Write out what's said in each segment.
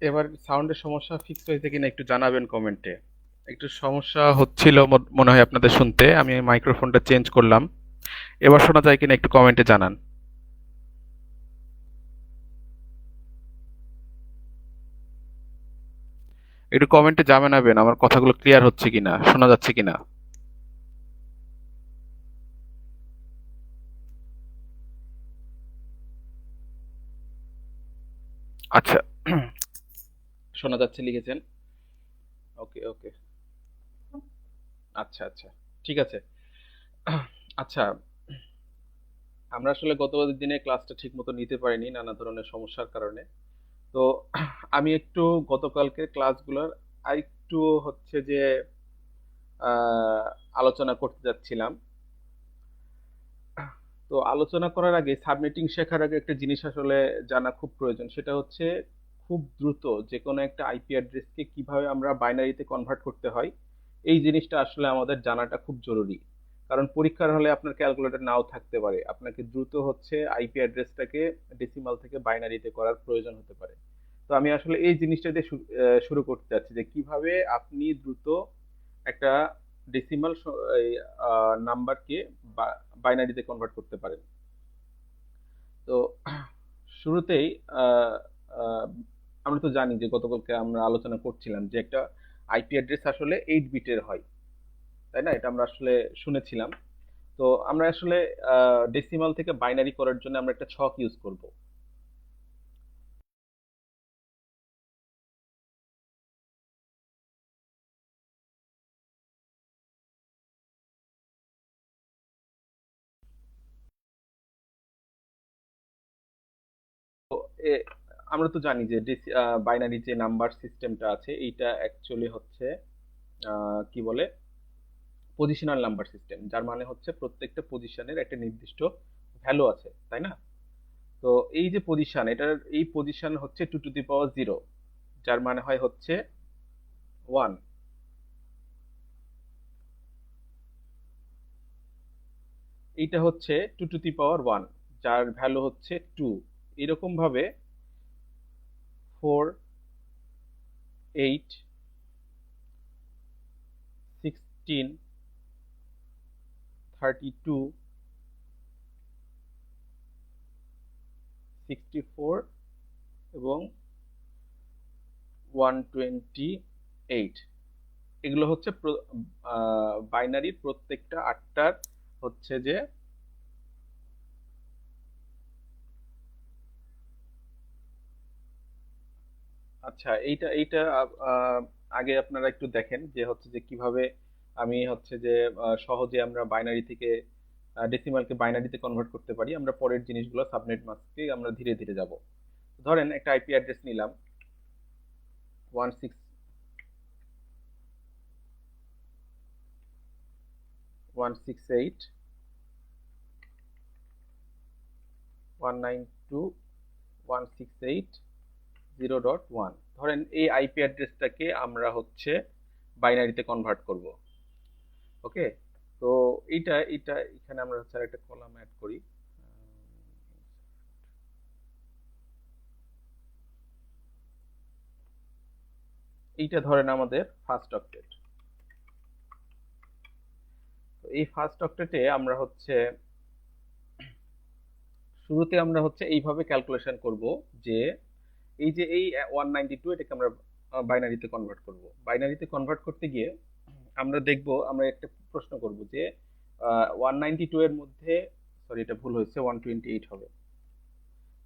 এবার সাউন্ডের সমস্যা ফিক্স হয়েছে কিনা একটু জানাবেন কমেন্টে। একটু সমস্যা হচ্ছিল মনে হয় আপনাদের শুনতে। আমি মাইক্রোফোনটা চেঞ্জ করলাম। এবার শোনা যায় কিনা একটু কমেন্টে জানান। একটু কমেন্টে জানাবেন আমার কথাগুলো ক্লিয়ার হচ্ছে কিনা, শোনা যাচ্ছে কিনা। আচ্ছা, শোনা যাচ্ছে লিখেছেন। ওকে ওকে। আচ্ছা আচ্ছা, ঠিক আছে। আচ্ছা, আমরা আসলে গত দিনে ক্লাসটা ঠিক মতো নিতে পারিনি নানা ধরনের সমস্যার কারণে। তো আমি একটু গতকালকে ক্লাসগুলোর আরেকটু হচ্ছে যে আহ, আলোচনা করতে যাচ্ছিলাম। তো আলোচনা করার আগে, সাবমিটিং শেখার আগে একটা জিনিস আসলে জানা খুব প্রয়োজন, সেটা হচ্ছে খুব দ্রুত যে কোনো একটা আইপি অ্যাড্রেসকে কিভাবে আমরা বাইনারিতে কনভার্ট করতে হয়, এই জিনিসটা আসলে আমাদের জানাটা খুব জরুরি। কারণ পরীক্ষার হলে আপনার ক্যালকুলেটর নাও থাকতে পারে, আপনাকে দ্রুত হচ্ছে আইপি অ্যাড্রেসটাকে ডেসিমাল থেকে বাইনারিতে করার প্রয়োজন হতে পারে। তো আমি আসলে এই জিনিসটা দিয়ে শুরু করতে চাচ্ছি যে কিভাবে আপনি দ্রুত একটা ডেসিমাল নাম্বারকে বাইনারিতে কনভার্ট করতে পারেন। তো শুরুতেই আহ, আহ, আমরা তো জানি যে গতকালকে আমরা আলোচনা করছিলাম যে একটা আইপি অ্যাড্রেস আসলে 8 বিটের হয়, তাই না? এটা আমরা আসলে শুনেছিলাম। তো আমরা আসলে ডেসিমাল থেকে বাইনারি করার জন্য আমরা একটা ছক ইউজ করব। তো এ- আমরা তো জানি যে বাইনারি যে নাম্বার সিস্টেমটা আছে এইটা অ্যাকচুয়ালি হচ্ছে কি বলে, পজিশনাল নাম্বার সিস্টেম, যার মানে হচ্ছে প্রত্যেকটা পজিশনের একটা নির্দিষ্ট ভ্যালু আছে, তাই না? তো এই যে পজিশন, এটার এই পজিশন হচ্ছে 2 টু দি পাওয়ার 0, যার মানে হয় হচ্ছে 1। এইটা হচ্ছে 2 টু দি পাওয়ার 1, যার ভ্যালু হচ্ছে 2। এরকম ভাবে 4, 8, 16, 32, 64 এবং 128, এগুলো হচ্ছে বাইনারির প্রত্যেকটা আটটার হচ্ছে যে, আচ্ছা এইটা এইটা আগে আপনারা একটু দেখেন যে হচ্ছে যে কিভাবে আমি হচ্ছে যে সহজে আমরা বাইনারি থেকে ডেসিমালকে বাইনারিতে কনভার্ট করতে পারি। আমরা পরের জিনিসগুলো সাবনেট মাস্কে আমরা ধীরে ধীরে যাব। ধরেন একটা আইপি অ্যাড্রেস নিলাম 168.192.168.0.1। ধরেন এই আইপি অ্যাড্রেসটাকে আমরা হচ্ছে বাইনারিতে কনভার্ট করব। ওকে। তো এইটা এটা এখানে আমরা হচ্ছে একটা কলাম অ্যাড করি। এইটা ধরেন আমাদের ফার্স্ট অক্টেট। তো এই ফার্স্ট অক্টেটে আমরা হচ্ছে শুরুতে আমরা হচ্ছে এইভাবে ক্যালকুলেশন করব যে এই যে এই 192, এটাকে আমরা বাইনারিতে কনভার্ট করব। বাইনারিতে কনভার্ট করতে গিয়ে আমরা দেখব, আমরা একটা প্রশ্ন করব যে 192 এর মধ্যে, সরি এটা ভুল হয়েছে, 128 হবে।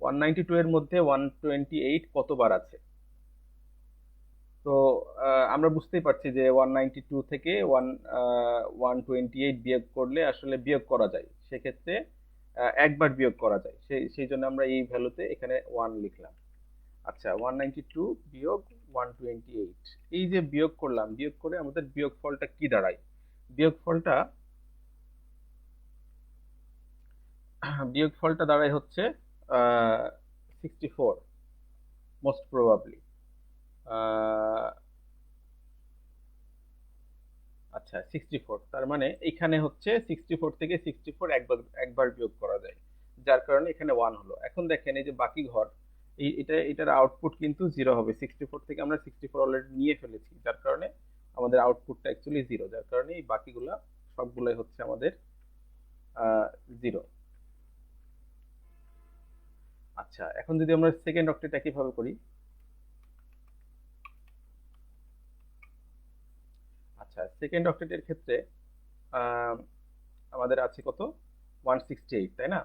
192 এর মধ্যে 128 কতবার আছে? তো আমরা বুঝতেই পারছি যে 192 থেকে 128 বিয়োগ করলে আসলে বিয়োগ করা যায়, সেক্ষেত্রে একবার বিয়োগ করা যায়, সেই জন্য আমরা এই ভ্যালুতে এখানে 1 লিখলাম। আচ্ছা, 192 বিয়োগ 128, এই যে বিয়োগ করলাম, বিয়োগ করে আমাদের বিয়োগ ফলটা কি দাঁড়ায়? বিয়োগ ফলটা বিয়োগ ফলটা দাঁড়ায় হচ্ছে 64, মোস্ট প্রবাবলি। আচ্ছা, 64, তার মানে এখানে হচ্ছে 64 থেকে 64 একবার একবার বিয়োগ করা যায়, যার কারণে এখানে 1 হলো। এখন দেখেন এই যে বাকি ঘর, এটার আউটপুট কিন্তু জিরো হবে। 64 থেকে আমরা 64 অলরেডি নিয়ে ফেলেছি, যার কারণে আমাদের আউটপুটটা অ্যাকচুয়ালি জিরো, যার কারণে এই বাকিগুলা সবগুলাই হচ্ছে আমাদের জিরো। আচ্ছা, এখন যদি আমরা সেকেন্ড অক্টেট একইভাবে করি। আচ্ছা, সেকেন্ড অক্টেটের ক্ষেত্রে আহ, আমাদের আছে কত, 168, তাই না?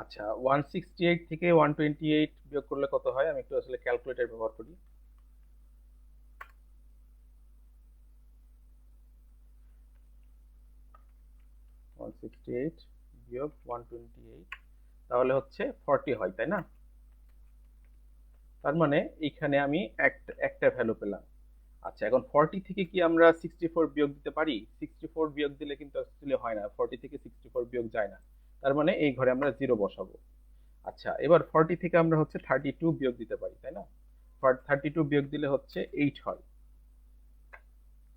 আচ্ছা, 168 থেকে 128 বিয়োগ করলে কত হয়, আমি একটু আসলে ক্যালকুলেটর ব্যবহার করি। 168 বিয়োগ 128, তাহলে হচ্ছে 40 হয়, তাই না? তার মানে এইখানে আমি একটা ভ্যালু পেলাম। আচ্ছা, এখন 40 থেকে কি আমরা 64 বিয়োগ দিতে পারি? 64 বিয়োগ দিলে কিন্তু আসলে হয় না, 40 থেকে 64 বিয়োগ যায় না। তার মানে এই ঘরে আমরা জিরো বসাবো। আচ্ছা, এবার 40 থেকে আমরা হচ্ছে 32 বিয়োগ দিতে পারি, তাই না? 32 বিয়োগ দিলে হচ্ছে 8 হয়।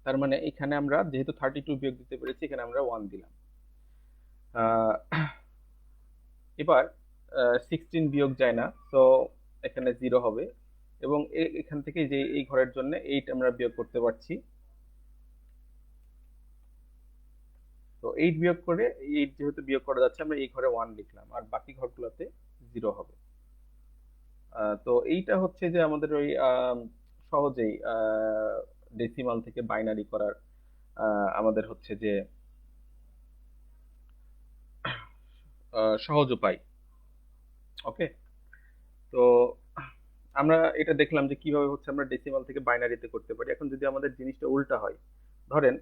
তার মানে এখানে আমরা যেহেতু 32 বিয়োগ দিতে পেরেছি, এখানে আমরা 1 দিলাম। আহ, এবার 16 বিয়োগ যায় না, তো এখানে জিরো হবে। এবং এখান থেকে যে এই ঘরের জন্য 8 আমরা বিয়োগ করতে পারছি। তো 8 বিয়োগ করে, 8 যেহেতু বিয়োগ করা যাচ্ছে, আমরা এই ঘরে 1 লিখলাম, আর বাকি ঘরগুলোতে জিরো হবে। তো এইটা হচ্ছে যে আমাদের ওই সহজেই ডেসিমাল থেকে বাইনারি করার আমাদের হচ্ছে যে সহজ উপায়। ওকে, তো আমরা এটা দেখলাম যে কিভাবে হচ্ছে আমরা ডেসিমাল থেকে বাইনারিতে করতে পারি। এখন যদি আমাদের জিনিসটা উল্টা হয়, ধরেন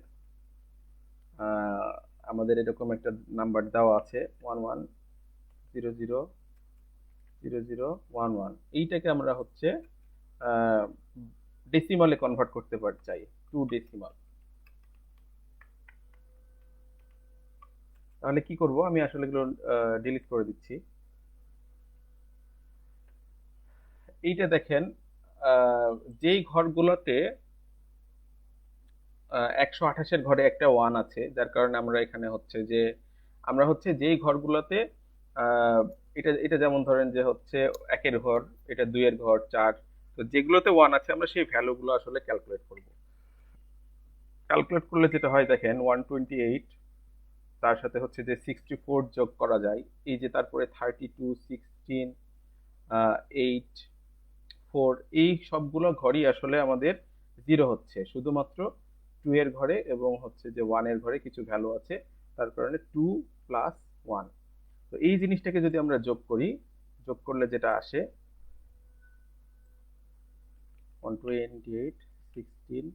আহ, আমাদের এরকম একটা নাম্বার দেওয়া আছে 11000011, এইটাকে আমরা হচ্ছে ডেসিমালে কনভার্ট করতে পারতে চাই, টু ডেসিমাল। তাহলে কি করব, আমি আসলে এগুলো ডিলিট করে দিচ্ছি। এইটা দেখেন, আহ, যেই ঘরগুলোতে 128-এর ঘরে একটা ওয়ান আছে, যার কারণে আমরা এখানে হচ্ছে যে আমরা হচ্ছে যেই ঘরগুলোতে আহ, এটা এটা যেমন ধরেন যে হচ্ছে একের ঘর, এটা দুইয়ের ঘর, চার, তো যেগুলোতে ওয়ান আছে আমরা সেই ভ্যালুগুলো আসলে ক্যালকুলেট করব। ক্যালকুলেট করলে যেটা হয় দেখেন, 128, তার সাথে হচ্ছে যে 64 যোগ করা যায়, এই যে তারপরে 32, 16, 8, 4, এই সবগুলো ঘরই আসলে আমাদের জিরো হচ্ছে, শুধুমাত্র টু এর ঘরে এবং হচ্ছে যে ওয়ান এর ঘরে কিছু ভ্যালু আছে, তার কারণে 2+1। তো এই জিনিসটাকে যদি আমরা যোগ করি, যোগ করলে যেটা আসে 128, 16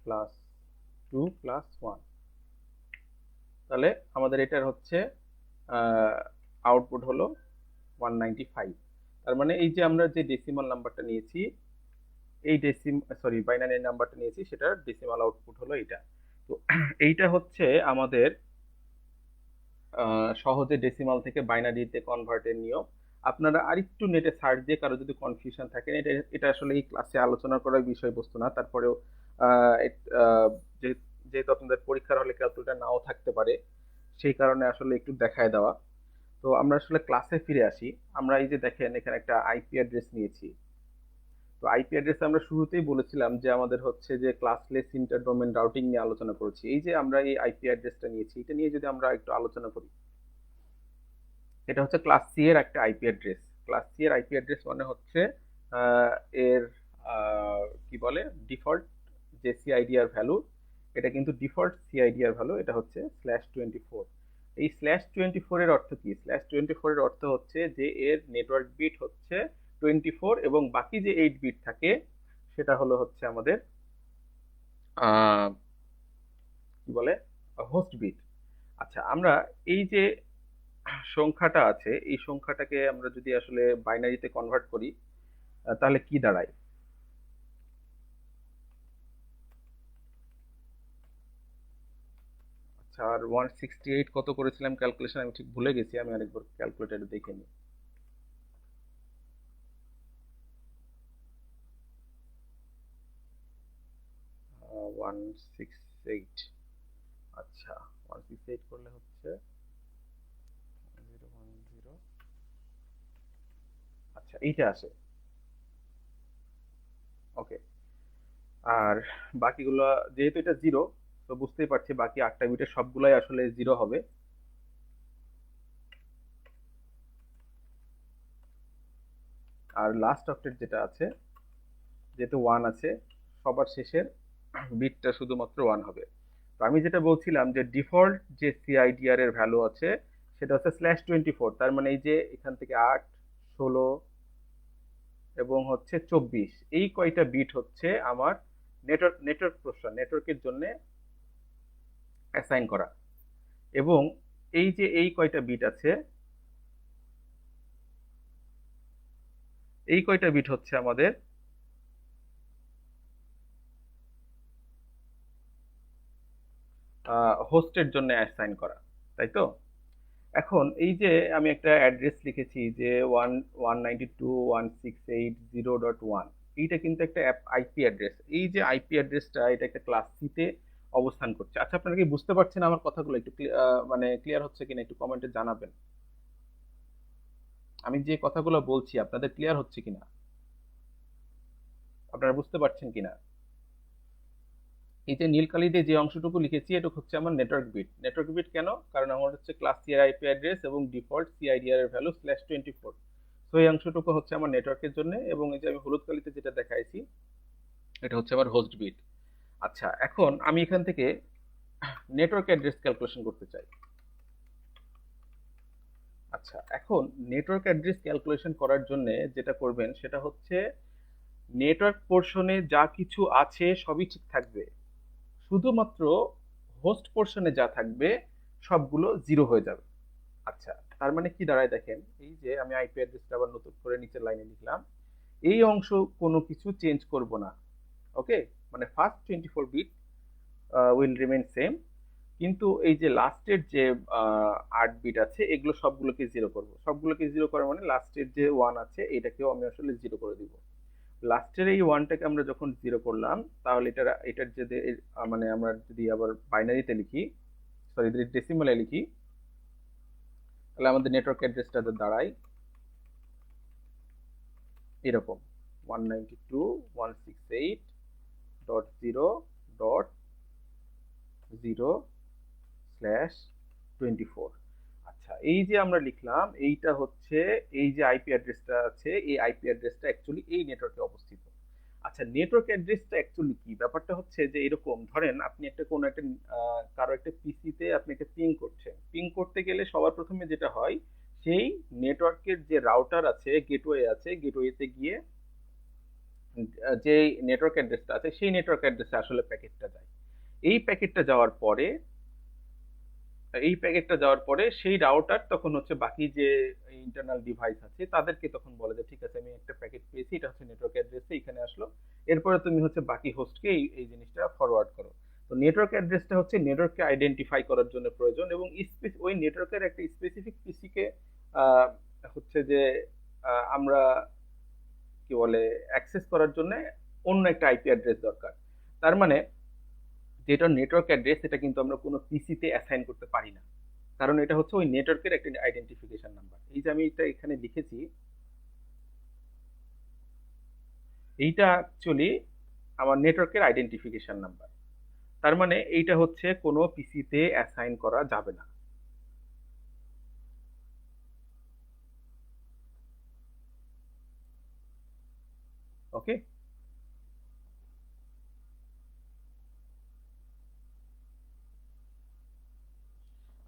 প্লাস 2+1, তাহলে আমাদের এটার হচ্ছে আউটপুট হলো 195। তার মানে এই যে আমরা যে ডেসিমাল নাম্বারটা নিয়েছি, এই বাইনারি নাম্বারটা নিয়েছি, সেটার ডেসিমাল আউটপুট হলো এটা। তো এইটা হচ্ছে আমাদের সহজে ডেসিমাল থেকে বাইনারিতে কনভার্টের নিয়ম। আপনারা আরেকটু নেটে সার্চ দিয়ে, কারো যদি কনফিউশন থাকে, এটা এটা আসলে এই ক্লাসে আলোচনা করার বিষয়বস্তু না, তারপরেও যেহেতু আপনাদের পরীক্ষার হলে ক্যালকুলেটর নাও থাকতে পারে, সেই কারণে আসলে একটু দেখায় দেওয়া। তো আমরা আসলে ক্লাসে ফিরে আসি। আমরা এই যে দেখেন, এখানে একটা আইপি অ্যাড্রেস নিয়েছি। তো আইপি অ্যাড্রেস আমরা শুরুতেই বলেছিলাম যে আমাদের হচ্ছে যে ক্লাসলেস ইন্টার ডোমেন রাউটিং নিয়ে আলোচনা করেছি। এই যে আমরা এই আইপি অ্যাড্রেসটা নিয়েছি, এটা নিয়ে যদি আমরা একটু আলোচনা করি, এটা হচ্ছে ক্লাস সি এর একটা আইপি অ্যাড্রেস। ক্লাস সি এর আইপি অ্যাড্রেস মানে হচ্ছে আহ, এর কি বলে, ডিফল্ট যে সিআইডিআর ভ্যালু, এটা কিন্তু ডিফল্ট সিআইডিআর ভ্যালু, এটা হচ্ছে /24। এই /24 এর অর্থ কি? /24 এর অর্থ হচ্ছে যে এর নেটওয়ার্ক বিট হচ্ছে 24, এবং বাকি যে 8 বিট থাকে সেটা হলো হচ্ছে আমাদের আহ, কি বলে, হোস্ট বিট। আচ্ছা, আমরা এই যে সংখ্যাটা আছে, এই সংখ্যাটাকে আমরা যদি আসলে বাইনারিতে কনভার্ট করি, তাহলে কি দাঁড়ায়? আচ্ছা, আর 168 কত করেছিলাম ক্যালকুলেশন, আমি ঠিক ভুলে গেছি, আমি আরেকবার ক্যালকুলেটারে দেখে নিই। 168, আচ্ছা, 168 করলে হচ্ছে আচ্ছা, এইটা আসে। ওকে। আর বাকিগুলো, যেহেতু এটা জিরো, তো বুঝতেই পারছি বাকি 8টা বিটের সবগুলাই আসলে জিরো হবে। আর লাস্ট অক্টেট যেটা আছে, যেহেতু ওয়ান আছে, সবার শেষের বিটটা শুধুমাত্র ওয়ান হবে। তো আমি যেটা বলছিলাম যে ডিফল্ট যে সিআইডিআর এর ভ্যালু আছে সেটা হচ্ছে /24। তার মানে এই যে এখান থেকে 8, 16 এবং হচ্ছে 24, এই কয়টা বিট হচ্ছে আমার নেটওয়ার্ক প্রসেসর, নেটওয়ার্কের জন্য অ্যাসাইন করা। এবং এই যে এই কয়টা বিট আছে, এই কয়টা বিট হচ্ছে আমাদের হোস্টের জন্য অ্যাসাইন করা, তাই তো? এখন এই যে আমি একটা অ্যাড্রেস লিখেছি যে 192.168.0.1, এইটা কিন্তু একটা আইপি অ্যাড্রেস। এই যে আইপি অ্যাড্রেসটা, এটা একটা ক্লাস সি তে অবস্থান করছে। আচ্ছা, আপনারা কি বুঝতে পারছেন আমার কথাগুলো? একটু মানে ক্লিয়ার হচ্ছে কিনা একটু কমেন্টে জানাবেন। আমি যে কথাগুলো বলছি আপনাদের ক্লিয়ার হচ্ছে কিনা, আপনারা বুঝতে পারছেন কিনা? এই যে নীল কালি দিয়ে যে অংশটুকু লিখেছি, এটা হচ্ছে আমার নেটওয়ার্ক বিট। নেটওয়ার্ক বিট কেন? কারণ আমার হচ্ছে ক্লাস সি এর আইপি অ্যাড্রেস এবং ডিফল্ট সিআইডিআর এর ভ্যালু /24। তো এই অংশটুকু হচ্ছে আমার নেটওয়ার্কের জন্য, এবং এই যে আমি হলুদ কালিতে যেটা দেখাইছি এটা হচ্ছে আমার হোস্ট বিট। আচ্ছা, এখন আমি এখান থেকে নেটওয়ার্ক অ্যাড্রেস ক্যালকুলেশন করতে চাই। আচ্ছা, এখন নেটওয়ার্ক অ্যাড্রেস ক্যালকুলেশন করার জন্য যেটা করবেন সেটা হচ্ছে নেটওয়ার্ক পোর্শনে যা কিছু আছে সবই ঠিক থাকবে, শুধুমাত্র হোস্ট পোর্শনে যা থাকবে সবগুলো জিরো হয়ে যাবে। আচ্ছা, তার মানে কি দাঁড়ায় দেখেন, এই যে আমি আইপি অ্যাড্রেসটা আবার নতুন করে নিচের লাইনে লিখলাম, এই অংশ কোনো কিছু চেঞ্জ করব না। ওকে, মানে first 24 bit will remain same, কিন্তু এই যে লাস্টের যে 8 বিট আছে এগুলো সবগুলোকে জিরো করব। সবগুলোকে জিরো করার মানে লাস্টের যে ওয়ান আছে এটাকেও আমি আসলে জিরো করে দিব। লাস্টের এই ওয়ানটাকে আমরা যখন জিরো করলাম, তাহলে এটার যদি মানে আমরা যদি আবার বাইনারিতে লিখি, সরি যদি ডেসিমালে লিখি, তাহলে আমাদের নেটওয়ার্ক অ্যাড্রেসটা দাঁড়ায় এরকম 192.168.0.0/24। আচ্ছা, এই যে আমরা লিখলাম এইটা হচ্ছে, এই যে আইপি অ্যাড্রেসটা আছে এই আইপি অ্যাড্রেসটা অ্যাকচুয়ালি এই নেটওয়ার্কে অবস্থিত। আচ্ছা, নেটওয়ার্ক অ্যাড্রেসটা অ্যাকচুয়ালি কি? ব্যাপারটা হচ্ছে যে এরকম, ধরেন আপনি একটা কোনো একটা কারো একটা পিসিতে আপনি একটা পিং করছেন। পিং করতে গেলে সবার প্রথমে যেটা হয়, সেই নেটওয়ার্কের যে রাউটার আছে, গেটওয়ে আছে, গেটওয়েতে গিয়ে যে নেটওয়ার্ক অ্যাড্রেসটা আছে সেই নেটওয়ার্ক অ্যাড্রেসে আসলে প্যাকেটটা যায়। এই প্যাকেটটা যাওয়ার পরে, সেই রাউটার তখন হচ্ছে বাকি যে ইন্টারনাল ডিভাইস আছে তাদেরকে তখন বলে যে ঠিক আছে, আমি একটা প্যাকেট পেয়েছি, এটা হচ্ছে নেটওয়ার্ক অ্যাড্রেসে এখানে আসলো। এরপরে তুমি হচ্ছে বাকি হোস্টকে এই জিনিসটা ফরওয়ার্ড করো। তো নেটওয়ার্ক অ্যাড্রেসটা হচ্ছে নেটওয়ার্ককে আইডেন্টিফাই করার জন্য প্রয়োজন, এবং ওই নেটওয়ার্কের একটা স্পেসিফিক পিসিকে হচ্ছে যে আমরা কি বলে অ্যাক্সেস করার জন্য অন্য একটা আইপি অ্যাড্রেস দরকার। তার মানে যেটা নেটওয়ার্ক অ্যাড্রেস এটা কিন্তু আমরা কোনো পিসিতে অ্যাসাইন করতে পারি না, কারণ এটা হচ্ছে ওই নেটওয়ার্কের একটা আইডেন্টিফিকেশন নাম্বার। এই যে আমি এটা এখানে লিখেছি, এইটা অ্যাকচুয়ালি আমার নেটওয়ার্কের আইডেন্টিফিকেশন নাম্বার। তার মানে এইটা হচ্ছে কোনো পিসিতে অ্যাসাইন করা যাবে না। ওকে।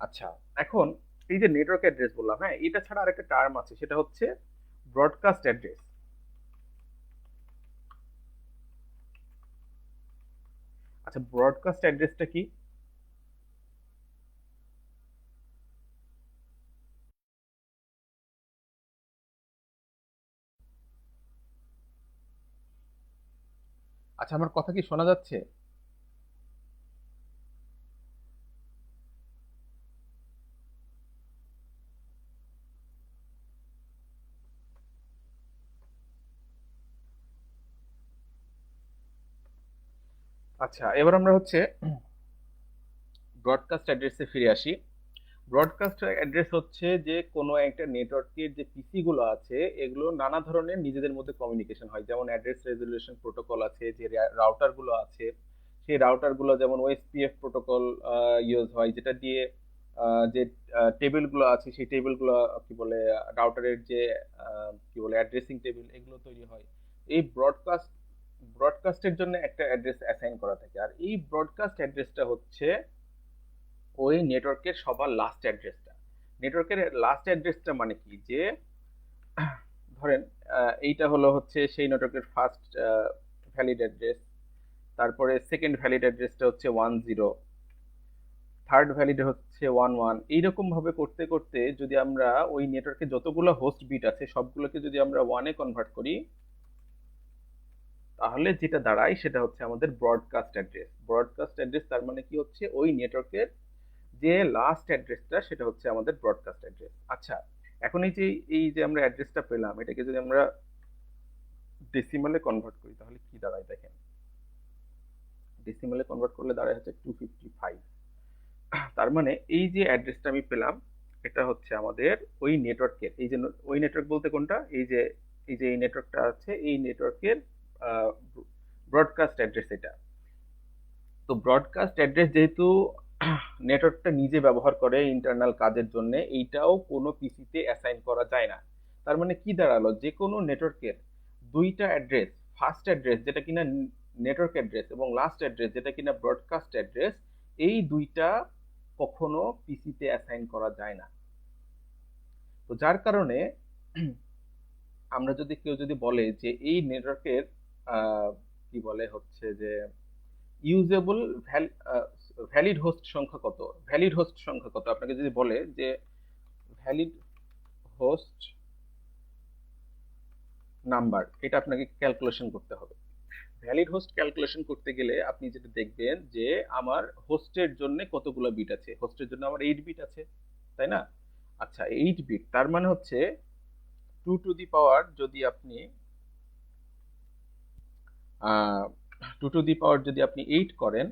আচ্ছা, এখন এই যে নেটওয়ার্ক অ্যাড্রেস বললাম, হ্যাঁ, এটা ছাড়া আরেকটা টার্ম আছে, সেটা হচ্ছে ব্রডকাস্ট অ্যাড্রেস। আচ্ছা, ব্রডকাস্ট অ্যাড্রেসটা কি? আচ্ছা, আমার কথা কি শোনা যাচ্ছে? আচ্ছা, এবার আমরা হচ্ছে ব্রডকাস্ট অ্যাড্রেসে ফিরে আসি। ব্রডকাস্ট অ্যাড্রেস হচ্ছে যে কোনো একটা নেটওয়ার্কের যে পিসি গুলো আছে এগুলো নানা ধরনের নিজেদের মধ্যে কমিউনিকেশন হয়, যেমন অ্যাড্রেস রেজলিউশন প্রোটোকল আছে, যে রাউটার গুলো আছে সেই রাউটার গুলো যেমন ওএসপিএফ প্রোটোকল ইউজ হয়, যেটা দিয়ে যে টেবিল গুলো আছে সেই টেবিল গুলো কি বলে রাউটারের যে কি বলে অ্যাড্রেসিং টেবিল এগুলো তৈরি হয়। এই ব্রডকাস্টের জন্য একটা অ্যাড্রেস অ্যাসাইন করা থাকে, আর এই ব্রডকাস্ট অ্যাড্রেসটা হচ্ছে ওই নেটওয়ার্কের সবার লাস্ট অ্যাড্রেসটা। নেটওয়ার্কের লাস্ট অ্যাড্রেসটা মানে কি, যে ধরেন এইটা হলো হচ্ছে সেই নেটওয়ার্কের ফার্স্ট ভ্যালিড অ্যাড্রেস, তারপরে সেকেন্ড ভ্যালিড অ্যাড্রেসটা হচ্ছে 10, থার্ড ভ্যালিড হচ্ছে 11। এইরকম ভাবে করতে করতে যদি আমরা ওই নেটওয়ার্কে যতগুলো হোস্ট বিট আছে সবগুলোকে যদি আমরা ওয়ানে কনভার্ট করি, তাহলে যেটা দাঁড়ায় সেটা হচ্ছে আমাদের ব্রডকাস্ট অ্যাড্রেস। ব্রডকাস্ট অ্যাড্রেস তার মানে কি হচ্ছে ওই নেটওয়ার্কের যে লাস্ট অ্যাড্রেসটা সেটা হচ্ছে আমাদের ব্রডকাস্ট অ্যাড্রেস। আচ্ছা, এখন এই যে আমরা অ্যাড্রেসটা পেলাম, এটাকে যদি আমরা ডেসিমালে কনভার্ট করি তাহলে কি দাঁড়ায় দেখেন। ডেসিমালে কনভার্ট করলে দাঁড়ায় হচ্ছে 255। তার মানে এই যে অ্যাড্রেসটা আমি পেলাম এটা হচ্ছে আমাদের ওই নেটওয়ার্কের, এই যে ওই নেটওয়ার্ক বলতে কোনটা, এই যে এই নেটওয়ার্কটা আছে এই নেটওয়ার্কের ব্রডকাস্ট অ্যাড্রেস এটা। তো ব্রডকাস্ট অ্যাড্রেস যেহেতু নেটওয়ার্কটা নিজে ব্যবহার করে ইন্টারনাল কাজের জন্য, এইটাও কোনো পিসিতে অ্যাসাইন করা যায় না। তার মানে কি দাঁড়ালো, যে কোনো নেটওয়ার্কের দুইটা অ্যাড্রেস, ফার্স্ট অ্যাড্রেস যেটা কিনা নেটওয়ার্ক অ্যাড্রেস এবং লাস্ট অ্যাড্রেস যেটা কিনা ব্রডকাস্ট অ্যাড্রেস, এই দুইটা কখনো পিসিতে অ্যাসাইন করা যায় না। তো যার কারণে আমরা যদি কেউ যদি বলে যে এই নেটওয়ার্কের কি বলে হচ্ছে যে ইউজেবল ভ্যালিড হোস্ট সংখ্যা কত, ভ্যালিড হোস্ট সংখ্যা কত, আপনাকে যদি বলে যে ভ্যালিড হোস্ট নাম্বার, এটা আপনাকে ক্যালকুলেশন করতে হবে। ভ্যালিড হোস্ট ক্যালকুলেশন করতে গেলে আপনি যেটা দেখবেন যে আমার হোস্টের জন্য কতগুলো বিট আছে, হোস্টের জন্য আমার 8 বিট আছে, তাই না? আচ্ছা, 8 বিট তার মানে হচ্ছে 2 টু দি পাওয়ার, যদি আপনি 2 টু দি পাওয়ার যদি আপনি 8 করেন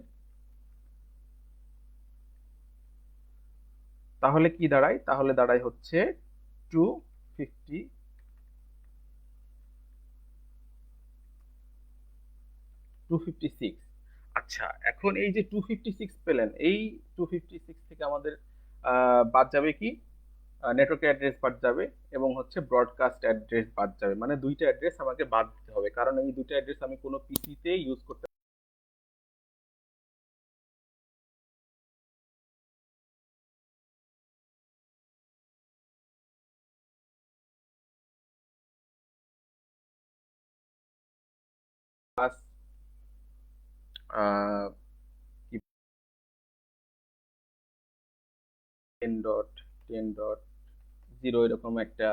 তাহলে কি দাঁড়ায়, তাহলে দাঁড়ায় হচ্ছে 250 256। আচ্ছা, এখন এই যে 256 পেলেন, এই 256 থেকে আমাদের বাদ যাবে কি, নেটওয়ার্ক অ্যাড্রেস বাদ যাবে এবং হচ্ছে ব্রডকাস্ট অ্যাড্রেস বাদ যাবে, মানে দুইটা অ্যাড্রেস আমাকে বাদ দিতে হবে, কারণ এই দুইটা অ্যাড্রেস আমি কোনো পিসিতে ইউজ করতে প্লাস 10.10.0 এরকম একটা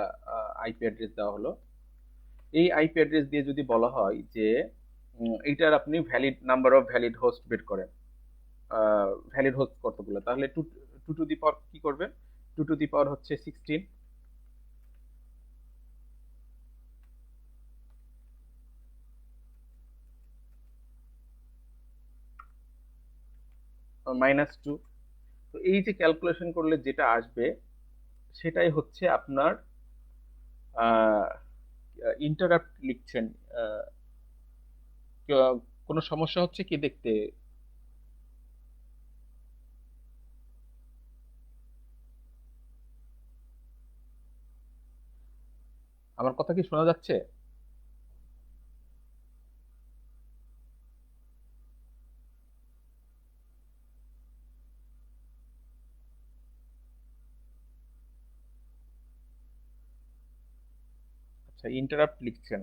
আইপি অ্যাড্রেস দেওয়া হলো। এই আইপি অ্যাড্রেস দিয়ে যদি বলা হয় যে এইটার আপনি valid number of valid host বের করেন, ভ্যালিড হোস্ট কতগুলো, তাহলে টু টু টু দি পাওয়ার কি করবেন, 2 টু দি পাওয়ার হচ্ছে 16 -2। তো এই যে ক্যালকুলেশন করলে যেটা আসবে সেটাই হচ্ছে আপনার ইন্টারাপ্ট লিখছেন। আহ, কোনো সমস্যা হচ্ছে কি দেখতে? আমার কথা কি শোনা যাচ্ছে? আচ্ছা, ইন্টারাপ্ট লিখছেন।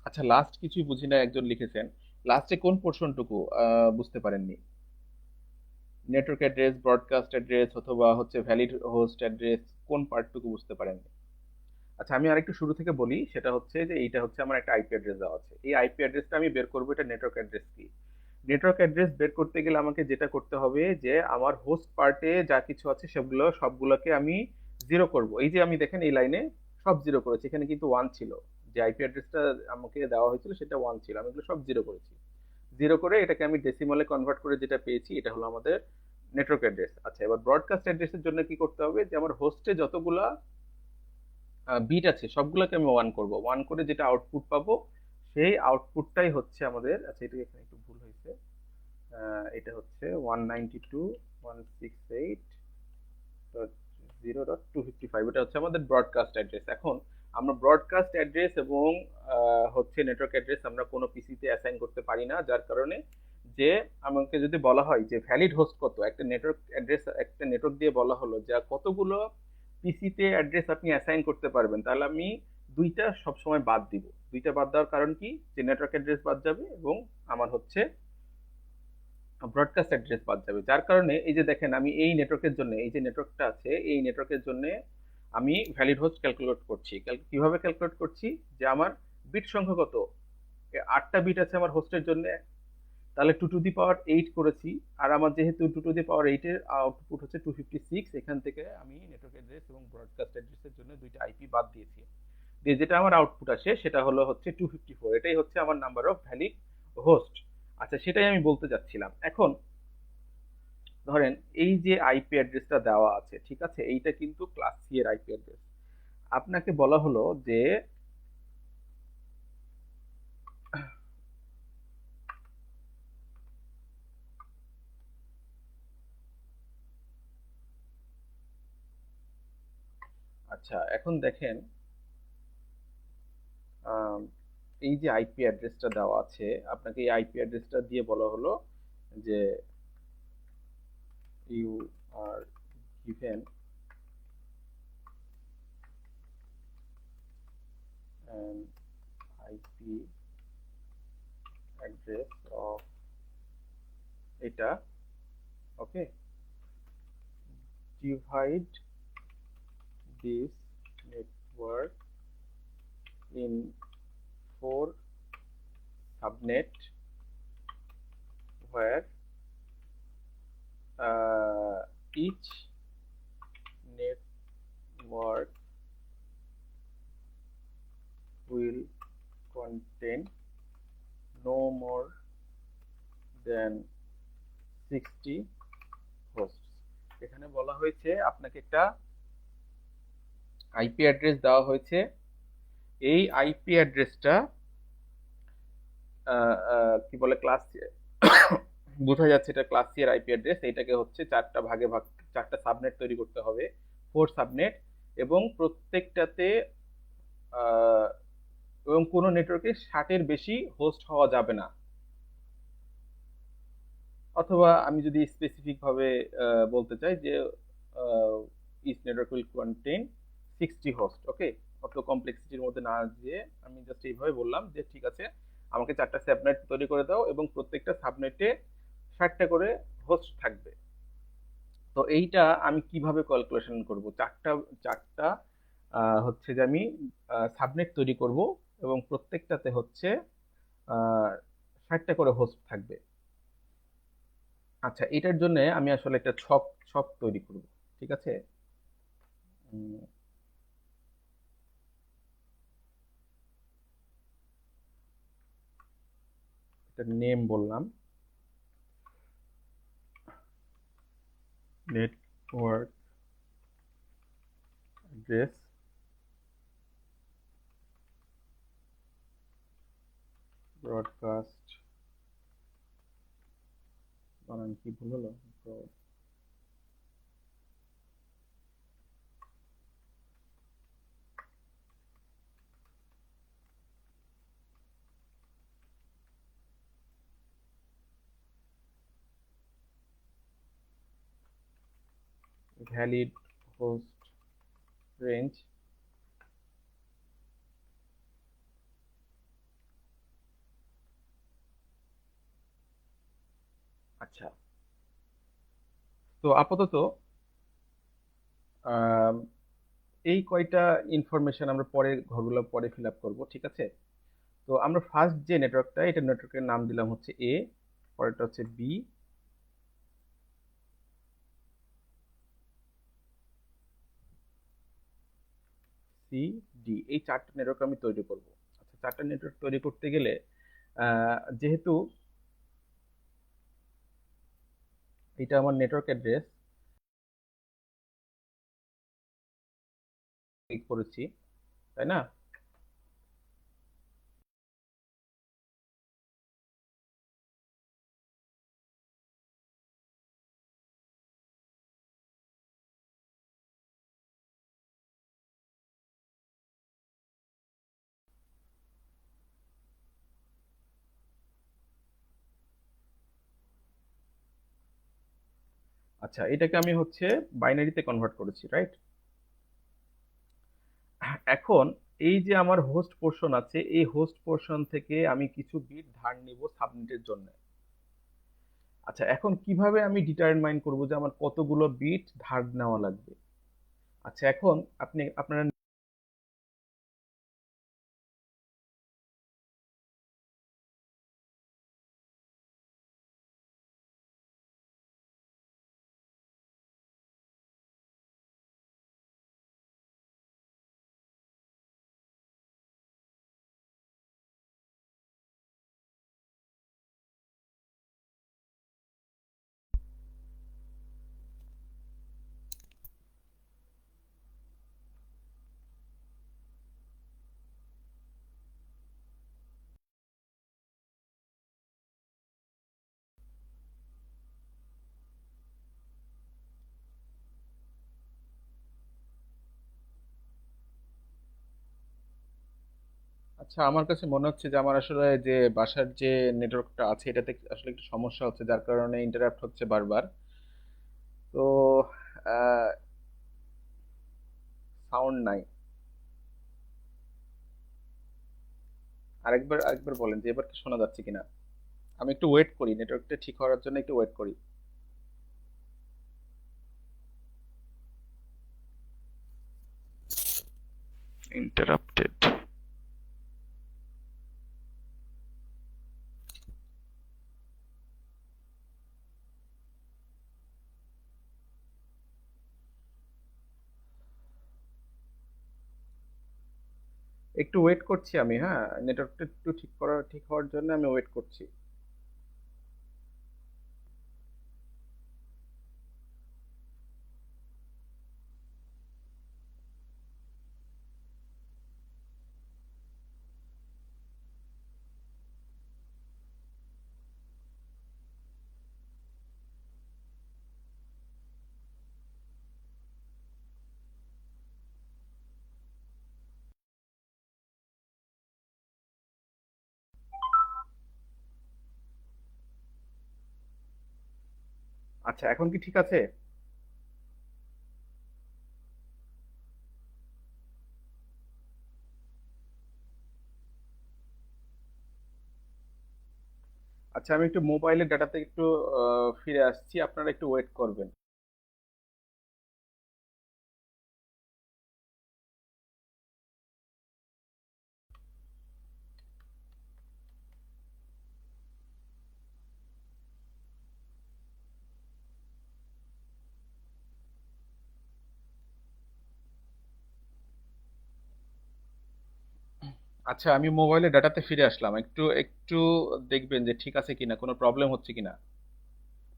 আচ্ছা, লাস্ট কিছুই বুঝি না একজন লিখেছেন, লাস্টে কোন পোর্শনটুকু বুঝতে পারেননি? নেটওয়ার্ক অ্যাড্রেস, ব্রডকাস্ট অ্যাড্রেস অথবা হচ্ছে ভ্যালিড হোস্ট অ্যাড্রেস, কোন পার্টটুকু বুঝতে পারেননি? আচ্ছা, আমি আরেকটু শুরু থেকে বলি, সেটা হচ্ছে যে এইটা হচ্ছে আমার একটা আইপি অ্যাড্রেস দেওয়া আছে, এই আইপি অ্যাড্রেসটা আমি বের করবো এটা নেটওয়ার্ক অ্যাড্রেস কি। নেটওয়ার্ক অ্যাড্রেস বের করতে গেলে আমাকে যেটা করতে হবে যে আমার হোস্ট পার্টে যা কিছু আছে সেগুলো সবগুলোকে আমি জিরো করব। এই যে আমি দেখেন এই লাইনে সব জিরো করেছি, এখানে কিন্তু 1 ছিল, যে আইপি অ্যাড্রেসটা আমাকে দেওয়া হয়েছিল সেটা 1 ছিল, আমি এগুলো সব জিরো করেছি। জিরো করে এটাকে আমি ডেসিমালে কনভার্ট করে যেটা পেয়েছি এটা হলো আমাদের নেটওয়ার্ক অ্যাড্রেস। আচ্ছা, এবার ব্রডকাস্ট অ্যাড্রেসের জন্য কি করতে হবে, যে আমার হোস্টে যতগুলা বিট আছে সবগুলোকে আমি 1 করব, 1 করে যেটা আউটপুট পাবো সেই আউটপুটটাই হচ্ছে আমাদের, আচ্ছা এটা এখানে একটু ভুল হয়েছে, এটা হচ্ছে 192.168.0.255, এটা হচ্ছে আমাদের ব্রডকাস্ট অ্যাড্রেস। এখন আমরা ব্রডকাস্ট অ্যাড্রেস এবং হচ্ছে নেটওয়ার্ক অ্যাড্রেস আমরা কোনো পিসিতে অ্যাসাইন করতে পারি না, যার কারণে যে আমাকে যদি বলা হয় যে ভ্যালিড হোস্ট কত, একটা নেটওয়ার্ক অ্যাড্রেস একটা নেটওয়ার্ক দিয়ে বলা হলো যে কতগুলো পিসিতে অ্যাড্রেস আপনি অ্যাসাইন করতে পারবেন, তাহলে আমি দুইটা সবসময় বাদ দিব। দুইটা বাদ দেওয়ার কারণ কি, যে নেটওয়ার্ক অ্যাড্রেস বাদ যাবে এবং আমার হচ্ছে ব্রডকাস্ট অ্যাড্রেস বাদ যাবে। যার কারণে এই যে দেখেন আমি এই নেটওয়ার্কের জন্য, এই যে নেটওয়ার্কটা আছে এই নেটওয়ার্কের জন্য আমি ভ্যালিড হোস্ট ক্যালকুলেট করছি। কিভাবে ক্যালকুলেট করছি, যে আমার বিট সংখ্যা কত, 8টা বিট আছে আমার হোস্টের জন্য, তাহলে 2 টু দি পাওয়ার 8 করেছি। আর আমার যেহেতু 2 টু দি পাওয়ার 8 এর আউটপুট হচ্ছে 256, এখান থেকে আমি নেটওয়ার্ক অ্যাড্রেস এবং ব্রডকাস্ট অ্যাড্রেসের জন্য দুইটা আইপি বাদ দিয়েছি, দিয়ে যেটা আমার আউটপুট আসে সেটা হলো হচ্ছে 254। এটাই হচ্ছে আমার নাম্বার অফ ভ্যালিড হোস্ট। আচ্ছা, সেটাই আমি বলতে চাচ্ছিলাম। এখন ধরেন এই যে আইপি অ্যাড্রেসটা দেওয়া আছে, ঠিক আছে, এইটা কিন্তু ক্লাস সি এর আইপি অ্যাড্রেস। আপনাকে বলা হলো যে আচ্ছা এখন দেখেন এই যে আইপি অ্যাড্রেসটা দেওয়া আছে, আপনাকে এই আইপি অ্যাড্রেসটা দিয়ে বলা হলো যে you are given an IP address of এটা, okay, divide this network in 4 subnet where each network will contain no more than 60 hosts। এখানে বলা হয়েছে আপনাকে একটা আইপি অ্যাড্রেস দেওয়া হয়েছে, এই আইপি অ্যাড্রেসটা কি বলে ক্লাস বোঝা যাচ্ছে এটা ক্লাস সি এর আইপি অ্যাড্রেস। এইটাকে হচ্ছে চারটা সাবনেট তৈরি করতে হবে, 4 সাবনেট, এবং প্রত্যেকটাতে এবং কোনো নেটওয়ার্কে 60-এর বেশি হোস্ট হওয়া যাবে না। অথবা আমি যদি স্পেসিফিক ভাবে বলতে চাই যে each network will contain 60 host, okay, অত কমপ্লেক্সিটির মধ্যে না দিয়ে আমি জাস্ট এইভাবে বললাম যে ঠিক আছে আমাকে 4টা সাবনেট তৈরি করে দাও এবং প্রত্যেকটা সাবনেটে 60টা করে হোস্ট থাকবে। তো এইটা আমি কিভাবে ক্যালকুলেশন করব, চারটা চারটা হচ্ছে যে আমি সাবনেট তৈরি করব এবং প্রত্যেকটাতে হচ্ছে 60টা করে হোস্ট থাকবে। আচ্ছা, এটার জন্য আমি আসলে একটা ছক ছক তৈরি করব, ঠিক আছে। এটা নেম বললাম, নেটওয়ার্ক অ্যাড্রেস ব্রডকাস্ট, বানান কি ভুল হলো, ভ্যালিড হোস্ট রেঞ্জ, আচ্ছা। তো আপাতত এই কয়টা ইনফরমেশন আমরা পরে ঘরগুলো পরে ফিল আপ করবো, ঠিক আছে। তো আমরা ফার্স্ট যে নেটওয়ার্কটা, এটা নেটওয়ার্কের নাম দিলাম হচ্ছে এ, পরেরটা হচ্ছে বি, সি, ডি, এই চারটা নেটওয়ার্ক আমি তৈরি করব। আচ্ছা, চারটা নেটওয়ার্ক তৈরি করতে গেলে যেহেতু এটা আমার নেটওয়ার্ক অ্যাড্রেস ক্লিক করেছি, তাই না? আচ্ছা, এটাকে আমি হচ্ছে বাইনারিতে কনভার্ট করেছি, রাইট? এখন এই যে আমার হোস্ট পোর্শন আছে, এই হোস্ট পোর্শন থেকে আমি কিছু বিট ধার নিব সাবনেটের জন্য। আচ্ছা, এখন কিভাবে আমি ডিটারমাইন করব যে আমার কতগুলো বিট ধার নেওয়া লাগবে? আচ্ছা, এখন আপনারা আচ্ছা, আমার কাছে মনে হচ্ছে যে আমার আসলে যে বাসার যে নেটওয়ার্কটা আছে এটাতে আসলে একটু সমস্যা হচ্ছে, যার কারণে ইন্টারাপ্ট হচ্ছে বারবার। তো সাউন্ড নাই। আরেকবার আরেকবার বলেন যে এবার কি শোনা যাচ্ছে কিনা। আমি একটু ওয়েট করি, নেটওয়ার্কটা ঠিক হওয়ার জন্য একটু ওয়েট করি। ইন্টারাপ্টেড। একটু ওয়েট করছি আমি, হ্যাঁ, নেটওয়ার্কটা একটু ঠিক হওয়ার জন্য আমি ওয়েট করছি। আচ্ছা, এখন কি ঠিক আছে? আচ্ছা, আমি একটু মোবাইলের ডাটাতে একটু ফিরে আসছি, আপনারা একটু ওয়েট করবেন। আচ্ছা, আমি মোবাইলের ডাটাতে ফিরে আসলাম, একটু একটু দেখবেন যে ঠিক আছে কিনা, কোনো প্রবলেম হচ্ছে কিনা।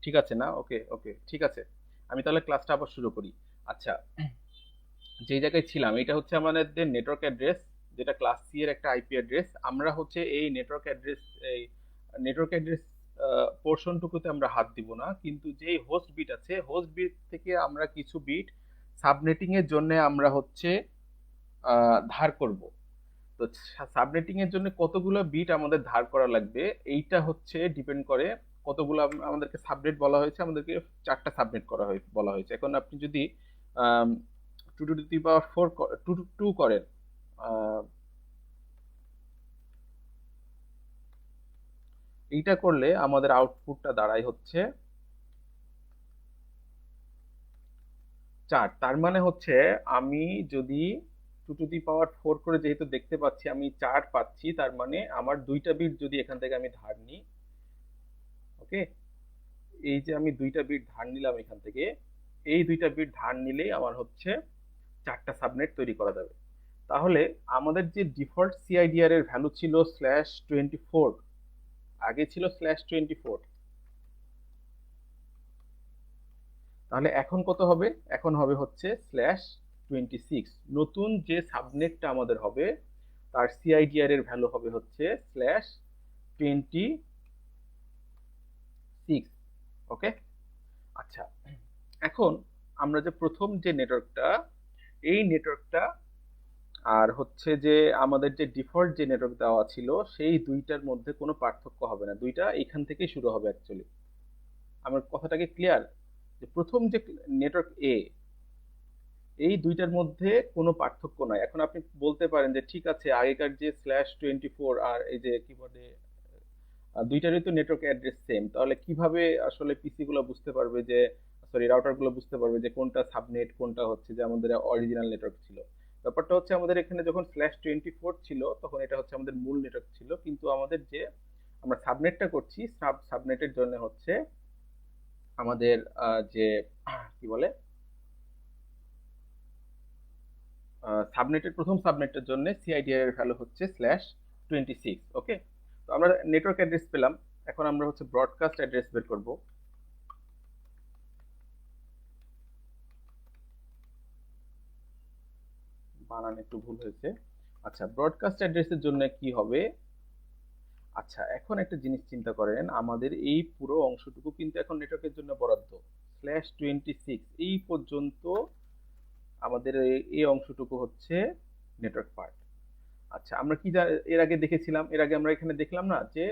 ঠিক আছে না? ওকে ওকে, ঠিক আছে। আমি তাহলে ক্লাসটা আবার শুরু করি। আচ্ছা, যে জায়গায় ছিলাম এটা হচ্ছে আমাদের নেটওয়ার্ক অ্যাড্রেস, যেটা ক্লাস সি এর একটা আইপি অ্যাড্রেস। আমরা হচ্ছে এই নেটওয়ার্ক অ্যাড্রেস পোর্শনটুকুতে আমরা হাত দিব না, কিন্তু যেই হোস্ট বিট আছে হোস্ট বিট থেকে আমরা কিছু বিট সাবনেটিং এর জন্য আমরা হচ্ছে ধার করব। তো সাবনেটিং এর জন্য কতগুলো বিট আমাদের ধার করা লাগবে এইটা হচ্ছে ডিপেন্ড করে কতগুলো আমাদেরকে সাবনেট বলা হয়েছে, আমাদেরকে চারটা সাবনেট করা হয়েছে বলা হয়েছে। এখন আপনি যদি two to the power four two two করেন, আহ, এইটা করলে আমাদের আউটপুটটা দাঁড়ায় হচ্ছে 4। তার মানে হচ্ছে আমি যদি two to the power four করে যেহেতু দেখতে পাচ্ছি আমি 4 পাচ্ছি, তার মানে আমার দুইটা বিট যদি এখান থেকে আমি ধার নিই, ওকে, এই যে আমি দুইটা বিট ধার নিলাম এখান থেকে, এই দুইটা বিট ধার নিলেই আমার হচ্ছে চারটা সাবনেট তৈরি করা যাবে। তাহলে আমাদের যে ডিফল্ট সিআইডিআর এর ভ্যালু ছিল /24, আগে ছিল /24, তাহলে এখন কত হবে? এখন হবে হচ্ছে /26। নতুন যে সাবনেটটা আমাদের হবে তার সিআইডিআর এর ভ্যালু হবে হচ্ছে /26। ওকে, আচ্ছা, এখন আমরা যে প্রথম যে নেটওয়ার্কটা, এই নেটওয়ার্কটা আর হচ্ছে যে আমাদের যে ডিফল্ট যে নেটওয়ার্ক দেওয়া ছিল সেই দুইটার মধ্যে কোনো পার্থক্য হবে না, দুইটা এখান থেকেই শুরু হবে অ্যাকচুয়ালি। আমার কথাটাকে ক্লিয়ার? যে প্রথম যে নেটওয়ার্ক এ, এই দুইটার মধ্যে কোনো পার্থক্য নাই। এখন আপনি বলতে পারেন যে ঠিক আছে, আগেকার যে /24 আর এই যে কি বলে দুইটারই তো নেটওয়ার্ক অ্যাড্রেস সেম, তাহলে কিভাবে আসলে পিসি গুলো বুঝতে পারবে যে, সরি রাউটার গুলো বুঝতে পারবে যে কোনটা সাবনেট, কোনটা হচ্ছে যে আমাদের অরিজিনাল নেটওয়ার্ক ছিল? ব্যাপারটা হচ্ছে আমাদের এখানে যখন /24 ছিল তখন এটা হচ্ছে আমাদের মূল নেটওয়ার্ক ছিল, কিন্তু আমাদের যে আমরা সাবনেটটা করছি, সাবনেটের জন্য হচ্ছে আমাদের যে কি বলে সাবনেটের প্রথম সাবনেটের জন্য সিআইডিআর এর ভ্যালু হচ্ছে /26। ওকে, তো আমরা নেটওয়ার্ক অ্যাড্রেস পেলাম, এখন আমরা হচ্ছে ব্রডকাস্ট অ্যাড্রেস বের করব। বানান একটু ভুল হয়েছে। আচ্ছা, ব্রডকাস্ট অ্যাড্রেসের জন্য কি হবে? আচ্ছা, এখন একটা জিনিস চিন্তা করেন, আমাদের এই পুরো অংশটুকু কিন্তু এখন নেটওয়ার্কের জন্য বরাদ্দ। /26 এই পর্যন্ত আমাদের এই অংশটুকু হচ্ছে নেটওয়ার্ক পার্ট। আচ্ছা, আমরা কি এর আগে দেখেছিলাম? এর আগে আমরা এখানে দেখলাম না যে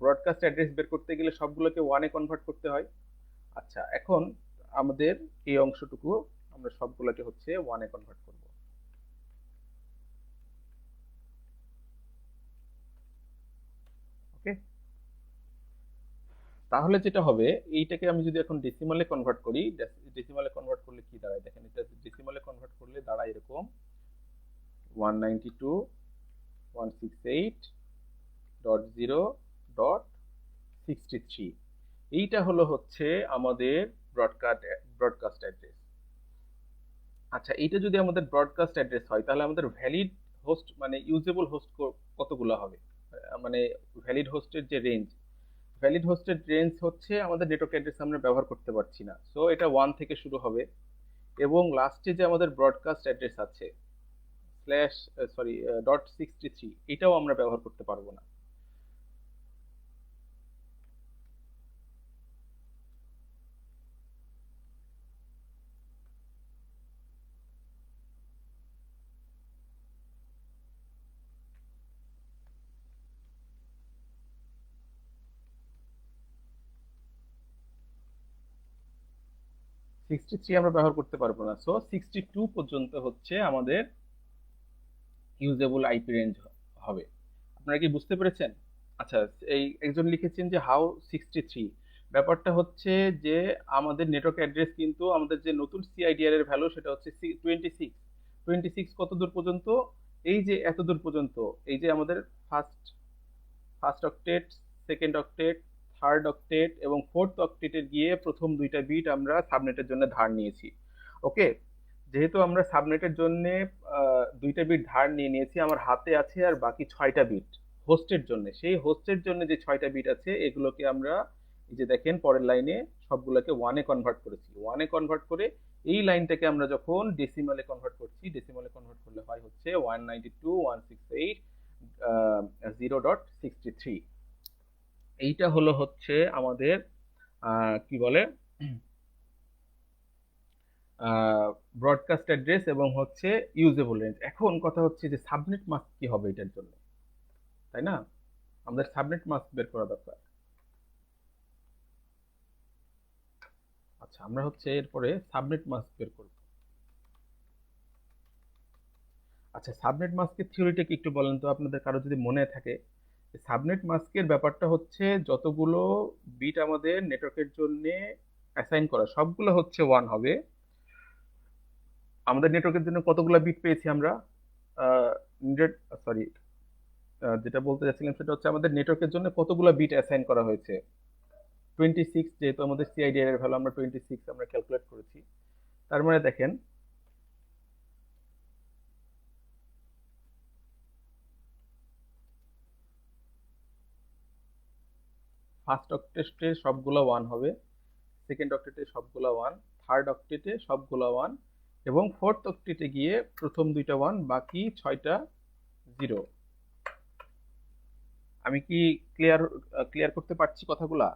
ব্রডকাস্ট অ্যাড্রেস বের করতে গেলে সবগুলোকে ওয়ানে কনভার্ট করতে হয়। আচ্ছা, এখন আমাদের এই অংশটুকু আমরা সবগুলোকে হচ্ছে ওয়ানে কনভার্ট করব। ওকে, তাহলে যেটা হবে, এইটাকে আমি যদি এখন ডেসিমালে কনভার্ট করি, ডেসিমালে কনভার্ট করলে কি দাঁড়ায় দেখেন, এটা ডেসিমালে কনভার্ট করলে দাঁড়ায় এরকম 192.168.0.63। এইটা হলো হচ্ছে আমাদের ব্রডকাস্ট অ্যাড্রেস। আচ্ছা, এইটা যদি আমাদের ব্রডকাস্ট অ্যাড্রেস হয় তাহলে আমাদের ভ্যালিড হোস্ট মানে ইউজেবল হোস্ট কতগুলো হবে? মানে ভ্যালিড হোস্টের রেঞ্জ হচ্ছে আমাদের নেটওয়ার্ক অ্যাড্রেস আমরা ব্যবহার করতে পারছি না, সো এটা 1 থেকে শুরু হবে। এবং লাস্টে যে আমাদের ব্রডকাস্ট অ্যাড্রেস আছে স্ল্যাশ সরি .63, এটাও আমরা ব্যবহার করতে পারবো না। /63 আমরা ব্যবহার করতে পারবো না, সো 62 পর্যন্ত হচ্ছে আমাদের ইউজেবল আইপি রেঞ্জ হবে। আপনারা কি বুঝতে পেরেছেন? আচ্ছা, এই একজন লিখেছেন যে হাউ 63। ব্যাপারটা হচ্ছে যে আমাদের নেটওয়ার্ক অ্যাড্রেস কিন্তু আমাদের যে নতুন সিআইডিআর এর ভ্যালু সেটা হচ্ছে 26। 26 কত দূর পর্যন্ত? এই যে এত দূর পর্যন্ত। এই যে আমাদের first first octet, second octet, third octet এবং ফোর্থ অক্টেটের গিয়ে প্রথম দুইটা বিট আমরা সাবনেটের জন্য ধার নিয়েছি। ওকে, যেহেতু আমরা সাবনেটের জন্য দুইটা বিট ধার নিয়ে নিয়েছি, আমার হাতে আছে আর বাকি 6টা বিট হোস্টের জন্য। সেই হোস্টের জন্য যে 6টা বিট আছে এগুলোকে আমরা এই যে দেখেন পরের লাইনে সবগুলোকে ওয়ানে কনভার্ট করেছি। ওয়ানে কনভার্ট করে এই লাইনটাকে আমরা যখন ডেসিমালে কনভার্ট করছি, ডেসিমালে কনভার্ট করলে হয় হচ্ছে 192.168.0.63। এইটা হলো হচ্ছে আমাদের কি বলে ব্রডকাস্ট অ্যাড্রেস এবং হচ্ছে ইউজেবল রেঞ্জ। এখন কথা হচ্ছে যে সাবনেট মাস্ক কি হবে এটার জন্য, তাই না? আমাদের সাবনেট মাস্ক বের করা দরকার। আচ্ছা, আমরা হচ্ছে এরপরে সাবনেট মাস্ক বের করব। আচ্ছা, সাবনেট মাস্কের থিওরিটা কি একটু বলেন তো, আপনাদের কারো যদি মনে থাকে। সাবনেট মাস্কের ব্যাপারটা হচ্ছে যতগুলো বিট আমাদের নেটওয়ার্কের জন্য অ্যাসাইন করা সবগুলো হচ্ছে 1 হবে। আমাদের নেটওয়ার্কের জন্য কতগুলো বিট পেয়েছি আমরা? সরি, যেটা বলতে যাচ্ছিলাম সেটা হচ্ছে আমাদের নেটওয়ার্কের জন্য কতগুলো বিট অ্যাসাইন করা হয়েছে? 26, যেহেতু আমাদের সিআইডিআর এর ভ্যালু আমরা 26 আমরা ক্যালকুলেট করেছি। তার মানে দেখেন ফার্স্ট অক্টেটে সবগুলো 1 হবে, সেকেন্ড অক্টেটে সবগুলো 1, থার্ড অক্টেটে সবগুলো 1, এবং ফোর্থ অক্টেটে গিয়ে প্রথম দুইটা 1, বাকি 6টা 0। আমি কি ক্লিয়ার ক্লিয়ার করতে পারছি কথাগুলা?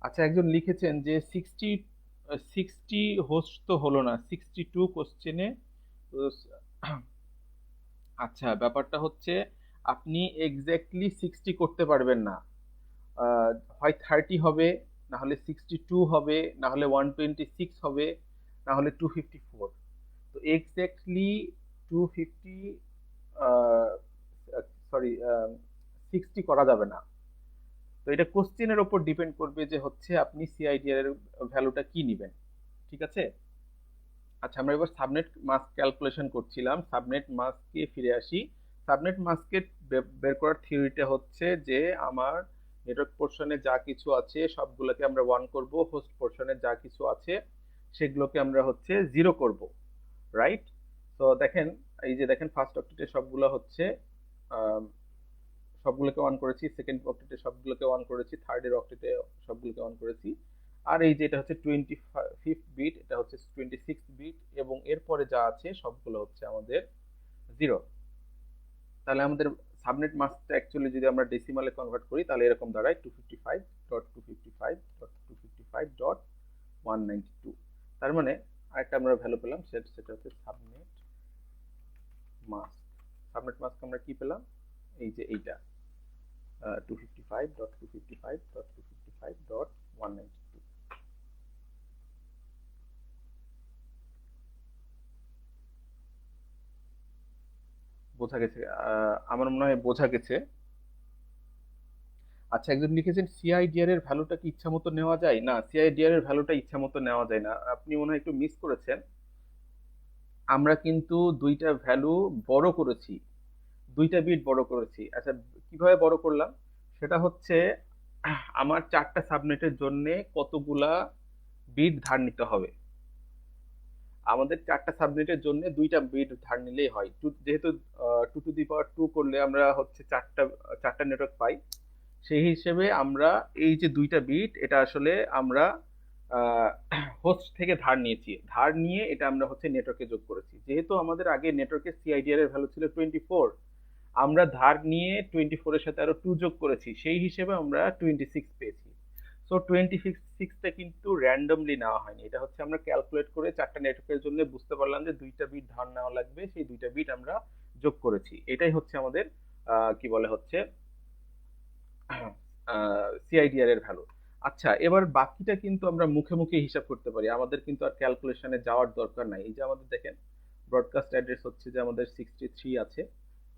আচ্ছা, একজন লিখেছেন যে 60 হোস্ট তো হলো না, 62 কোশ্চেনে। আচ্ছা, ব্যাপারটা হচ্ছে আপনি এক্স্যাক্টলি 60 করতে পারবেন না। হয় 30 হবে, না হলে 62 হবে, না হলে 126 হবে, না হলে 254। তো এক্স্যাক্টলি 250, সরি, 60 করা যাবে না। তো এটা কোশ্চেনের ওপর ডিপেন্ড করবে যে হচ্ছে আপনি সিআইডিআর এর ভ্যালুটা কি নেবেন। ঠিক আছে? আচ্ছা, আমরা এবার সাবনেট মাস্ক ক্যালকুলেশন করছিলাম। সাবনেট মাস্কে ফিরে আসি। সাবনেট মাস্কে বের করার থিওরিটা হচ্ছে যে আমার নেটওয়ার্ক পোর্শনে যা কিছু আছে সবগুলোকে আমরা 1 করব, হোস্ট পোর্শনে যা কিছু আছে সেগুলোকে আমরা হচ্ছে 0 করব, রাইট? তো দেখেন, এই যে দেখেন ফার্স্ট অক্টেটে সবগুলো হচ্ছে সবগুলোকে 1 করেছি, সেকেন্ড অক্টেটে সবগুলোকে 1 করেছি, থার্ড এর অক্টেটে সবগুলোকে 1 করেছি। আর এই যে এটা হচ্ছে 25 বিট, এটা হচ্ছে 26 বিট, এবং এরপরে যা আছে সবগুলো হচ্ছে আমাদের 0। তাহলে আমাদের সাবনেট মাস্কটা অ্যাকচুয়ালি যদি আমরা ডেসিমালে কনভার্ট করি তাহলে এরকম দাঁড়ায় 255.255.255.192। তার মানে আরেকটা আমরা ভ্যালু পেলাম, সেটা হচ্ছে সাবনেট মাস্ক। সাবনেট মাস্ক আমরা কি পেলাম? এই যে এইটা 255.255.255.192। বোঝা গেছে? আমার মনে হয় বোঝা গেছে। আচ্ছা, একজন লিখেছেন সিআইডিআর এর ভ্যালুটা কি ইচ্ছা মতো নেওয়া যায়? না, সিআইডিআর এর ভ্যালুটা ইচ্ছা মতো নেওয়া যায় না। আপনি মনে হয় একটু মিস করেছেন। আমরা কিন্তু দুইটা ভ্যালু বড় করেছি, দুইটা বিট বড় করেছি। আচ্ছা, কিভাবে বড় করলাম সেটা হচ্ছে আমার 4টা সাবনেটের জন্য কতগুলা বিট ধার নিতে হবে। আমাদের 4টা সাবনেটের জন্য 2টা বিট ধার নিলেই হয়। যেহেতু 2 করলে আমরা হচ্ছে 4টা নেটওয়ার্ক পাই, সেই হিসেবে আমরা এই যে 2টা বিট, এটা আসলে আমরা হোস্ট থেকে ধার নিয়েছি। ধার নিয়ে এটা আমরা হচ্ছে নেটওয়ার্কে যোগ করেছি। যেহেতু আমাদের আগে নেটওয়ার্কের সিআইডিআর এর ভ্যালু ছিল 24, আমরা ধার নিয়ে 24 এর সাথে আরো 2 যোগ করেছি, সেই হিসেবে আমরা 26 পেয়েছি। সো 26টা কিন্তু র্যান্ডমলি নেওয়া হয়নি, এটা হচ্ছে আমরা ক্যালকুলেট করে 4টা নেটওয়ার্কের জন্য বুঝতে পারলাম যে 2টা বিট ধার নেওয়া লাগবে, সেই 2টা বিট আমরা যোগ করেছি। এটাই হচ্ছে আমাদের কি বলে হচ্ছে সিআইডিআর এর ভ্যালু। আচ্ছা, এবার বাকিটা কিন্তু আমরা মুখে মুখে হিসাব করতে পারি, আমাদের কিন্তু আর ক্যালকুলেশনে যাওয়ার দরকার নাই। এই যে আমাদের দেখেন ব্রডকাস্ট অ্যাড্রেস হচ্ছে যে আমাদের 63 আছে,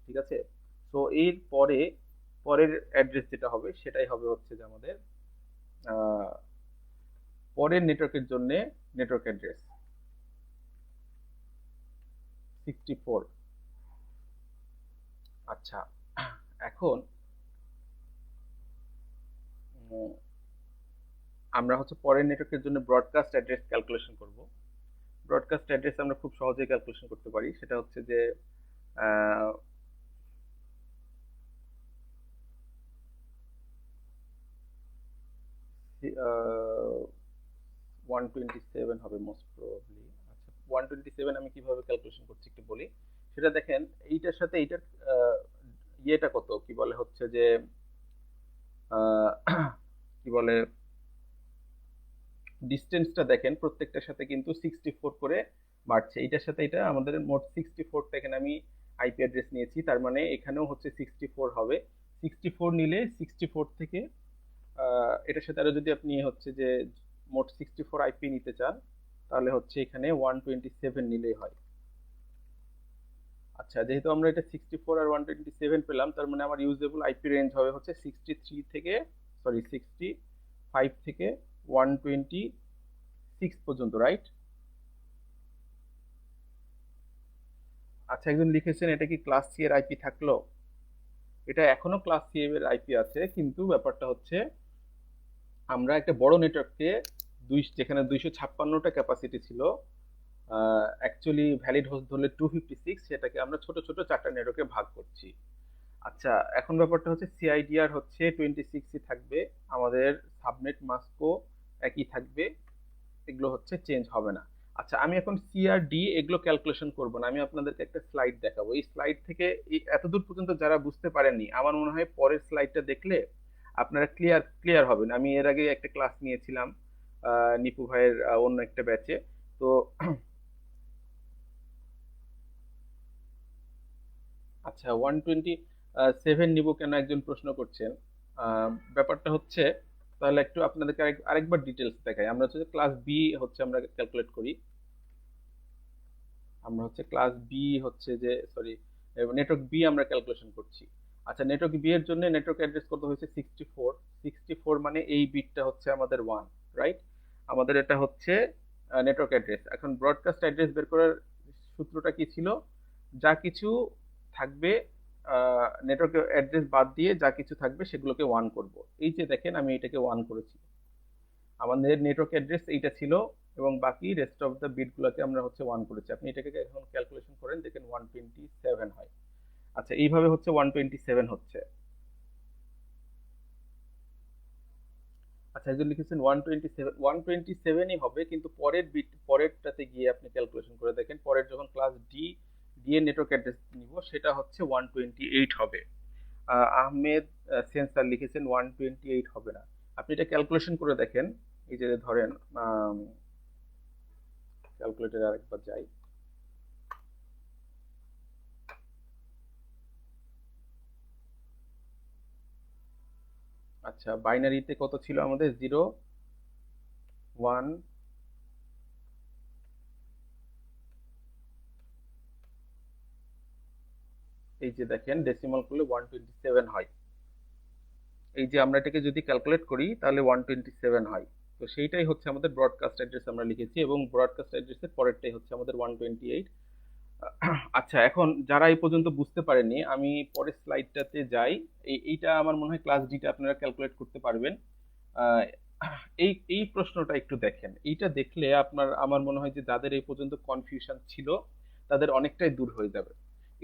ঠিক আছে? তো এর পরের অ্যাড্রেস যেটা হবে সেটাই হবে হচ্ছে যে আমাদের পরের নেটওয়ার্কের জন্য নেটওয়ার্ক অ্যাড্রেস 64। আচ্ছা, এখন আমরা হচ্ছে পরের নেটওয়ার্কের জন্য ব্রডকাস্ট অ্যাড্রেস ক্যালকুলেশন করব। ব্রডকাস্ট অ্যাড্রেস আমরা খুব সহজেই ক্যালকুলেশন করতে পারি। সেটা হচ্ছে যে 127 হবে মোস্ট প্রবাবলি। আচ্ছা, 127 আমি কিভাবে ক্যালকুলেশন করছি একটু বলি। সেটা দেখেন, এইটার সাথে এইটার ইয়েটা কত, কি বলে হচ্ছে যে কি বলে ডিস্টেন্সটা দেখেন, প্রত্যেকটার সাথে কিন্তু 64 করে বাড়ছে। এটার সাথে এটা আমাদের মোট 64টা এখানে আমি আইপি অ্যাড্রেস নিয়েছি, তার মানে এখানেও হচ্ছে 64 হবে। 64 নিলে 64 থেকে এটার সাথে আরো যদি আপনি হচ্ছে যে মোট 64 আইপি নিতে চান তাহলে হচ্ছে এখানে 127 নিলেই হয়। আচ্ছা, যেহেতু আমরা এটা 64 আর 127 পেলাম, তার মানে আমার ইউজেবল আইপি রেঞ্জ হবে হচ্ছে 65 থেকে 126 পর্যন্ত, রাইট? আচ্ছা, একজন লিখেছেন এটা কি ক্লাস সি এর আইপি থাকলো? এটা এখনো ক্লাস সি এর আইপি আছে, কিন্তু ব্যাপারটা হচ্ছে আমরা একটা বড় নেটওয়ার্ককে যেখানে 256টা ক্যাপাসিটি ছিল অ্যাকচুয়ালি ভ্যালিড হোস্ট ধরলে 256, সেটাকে আমরা ছোট ছোট 4টা নেটওয়ার্কে ভাগ করছি। আচ্ছা, এখন ব্যাপারটা হচ্ছে সিআইডিআর হচ্ছে 26ই থাকবে, আমাদের সাবনেট মাস্কও একই থাকবে, এগুলো হচ্ছে চেঞ্জ হবে না। আচ্ছা, আমি এখন সিআরডি এগুলো ক্যালকুলেশন করব না, আমি আপনাদেরকে একটা স্লাইড দেখাবো। এই স্লাইড থেকে এতদূর পর্যন্ত যারা বুঝতে পারেননি, আমার মনে হয় পরের স্লাইডটা দেখলে আপনারা ক্লিয়ার ক্লিয়ার হবেন। আমি এর আগে একটা ক্লাস নিয়েছিলাম নিপু ভাইয়ের অন্য একটা ব্যাচে। তো আচ্ছা, 127 নিব কেন একজন প্রশ্ন করছেন। ব্যাপারটা হচ্ছে, তাহলে একটু আপনাদেরকে আরেকবার ডিটেলস দেখাই। আমরা হচ্ছে ক্লাস বি হচ্ছে আমরা ক্যালকুলেট করি। আমরা হচ্ছে ক্লাস বি হচ্ছে যে সরি, নেটওয়ার্ক বি আমরা ক্যালকুলেশন করছি। আচ্ছা, নেটওয়ার্ক বি এর জন্য নেটওয়ার্ক অ্যাড্রেস কত হয়েছে 64। 64 মানে এই বিটটা হচ্ছে আমাদের 1, রাইট? আমাদের এটা হচ্ছে নেটওয়ার্ক অ্যাড্রেস। এখন ব্রডকাস্ট অ্যাড্রেস বের করার সূত্রটা কি ছিল? যা কিছু থাকবে নেটওয়ার্ক অ্যাড্রেস বাদ দিয়ে যা কিছু থাকবে সেগুলোকে 1 করব। এই যে দেখেন আমি এটাকে 1 করেছি, আমাদের নেটওয়ার্ক অ্যাড্রেস এইটা ছিল, এবং বাকি রেস্ট অফ দ্য বিট গুলোকে আমরা হচ্ছে 1 করেছি। আপনি এটাকে এখন ক্যালকুলেশন করেন, দেখেন 127 হয়। আচ্ছা, এইভাবে হচ্ছে 127 হচ্ছে। আচ্ছা, একজন লিখেছেন 127, 127ই হবে, কিন্তু পরের বিট পরেরটাতে গিয়ে আপনি ক্যালকুলেশন করে দেখেন, পরের যখন ক্লাস ডি দিয়ে নেটওয়ার্ক অ্যাড্রেস নিব সেটা হচ্ছে 128 হবে। আহমেদ সেন্সার লিখেছেন 128 হবে না। আপনি এটা ক্যালকুলেশন করে দেখেন। এই যে ধরেন ক্যালকুলেটর আরেকবার যাই। আচ্ছা, বাইনারিতে কত ছিল আমাদের? 0 1, এই যে দেখেন ডেসিমাল করলে 127 হয়। এই যে আমরা এটাকে যদি ক্যালকুলেট করি তাহলে 127 হয়। তো সেইটাই হচ্ছে আমাদের ব্রডকাস্ট অ্যাড্রেস আমরা লিখেছি, এবং ব্রডকাস্ট অ্যাড্রেসের পরেরটাই হচ্ছে আমাদের 128। আচ্ছা, এখন যারা এই পর্যন্ত বুঝতে পারেননি, আমি পরের স্লাইডটাতে যাই। এইটা আমার মনে হয় ক্লাস ডিটা আপনারা ক্যালকুলেট করতে পারবেন। আহ, এই এই প্রশ্নটা একটু দেখেন, এইটা দেখলে আপনার আমার মনে হয় যে যাদের এই পর্যন্ত কনফিউশন ছিল তাদের অনেকটাই দূর হয়ে যাবে।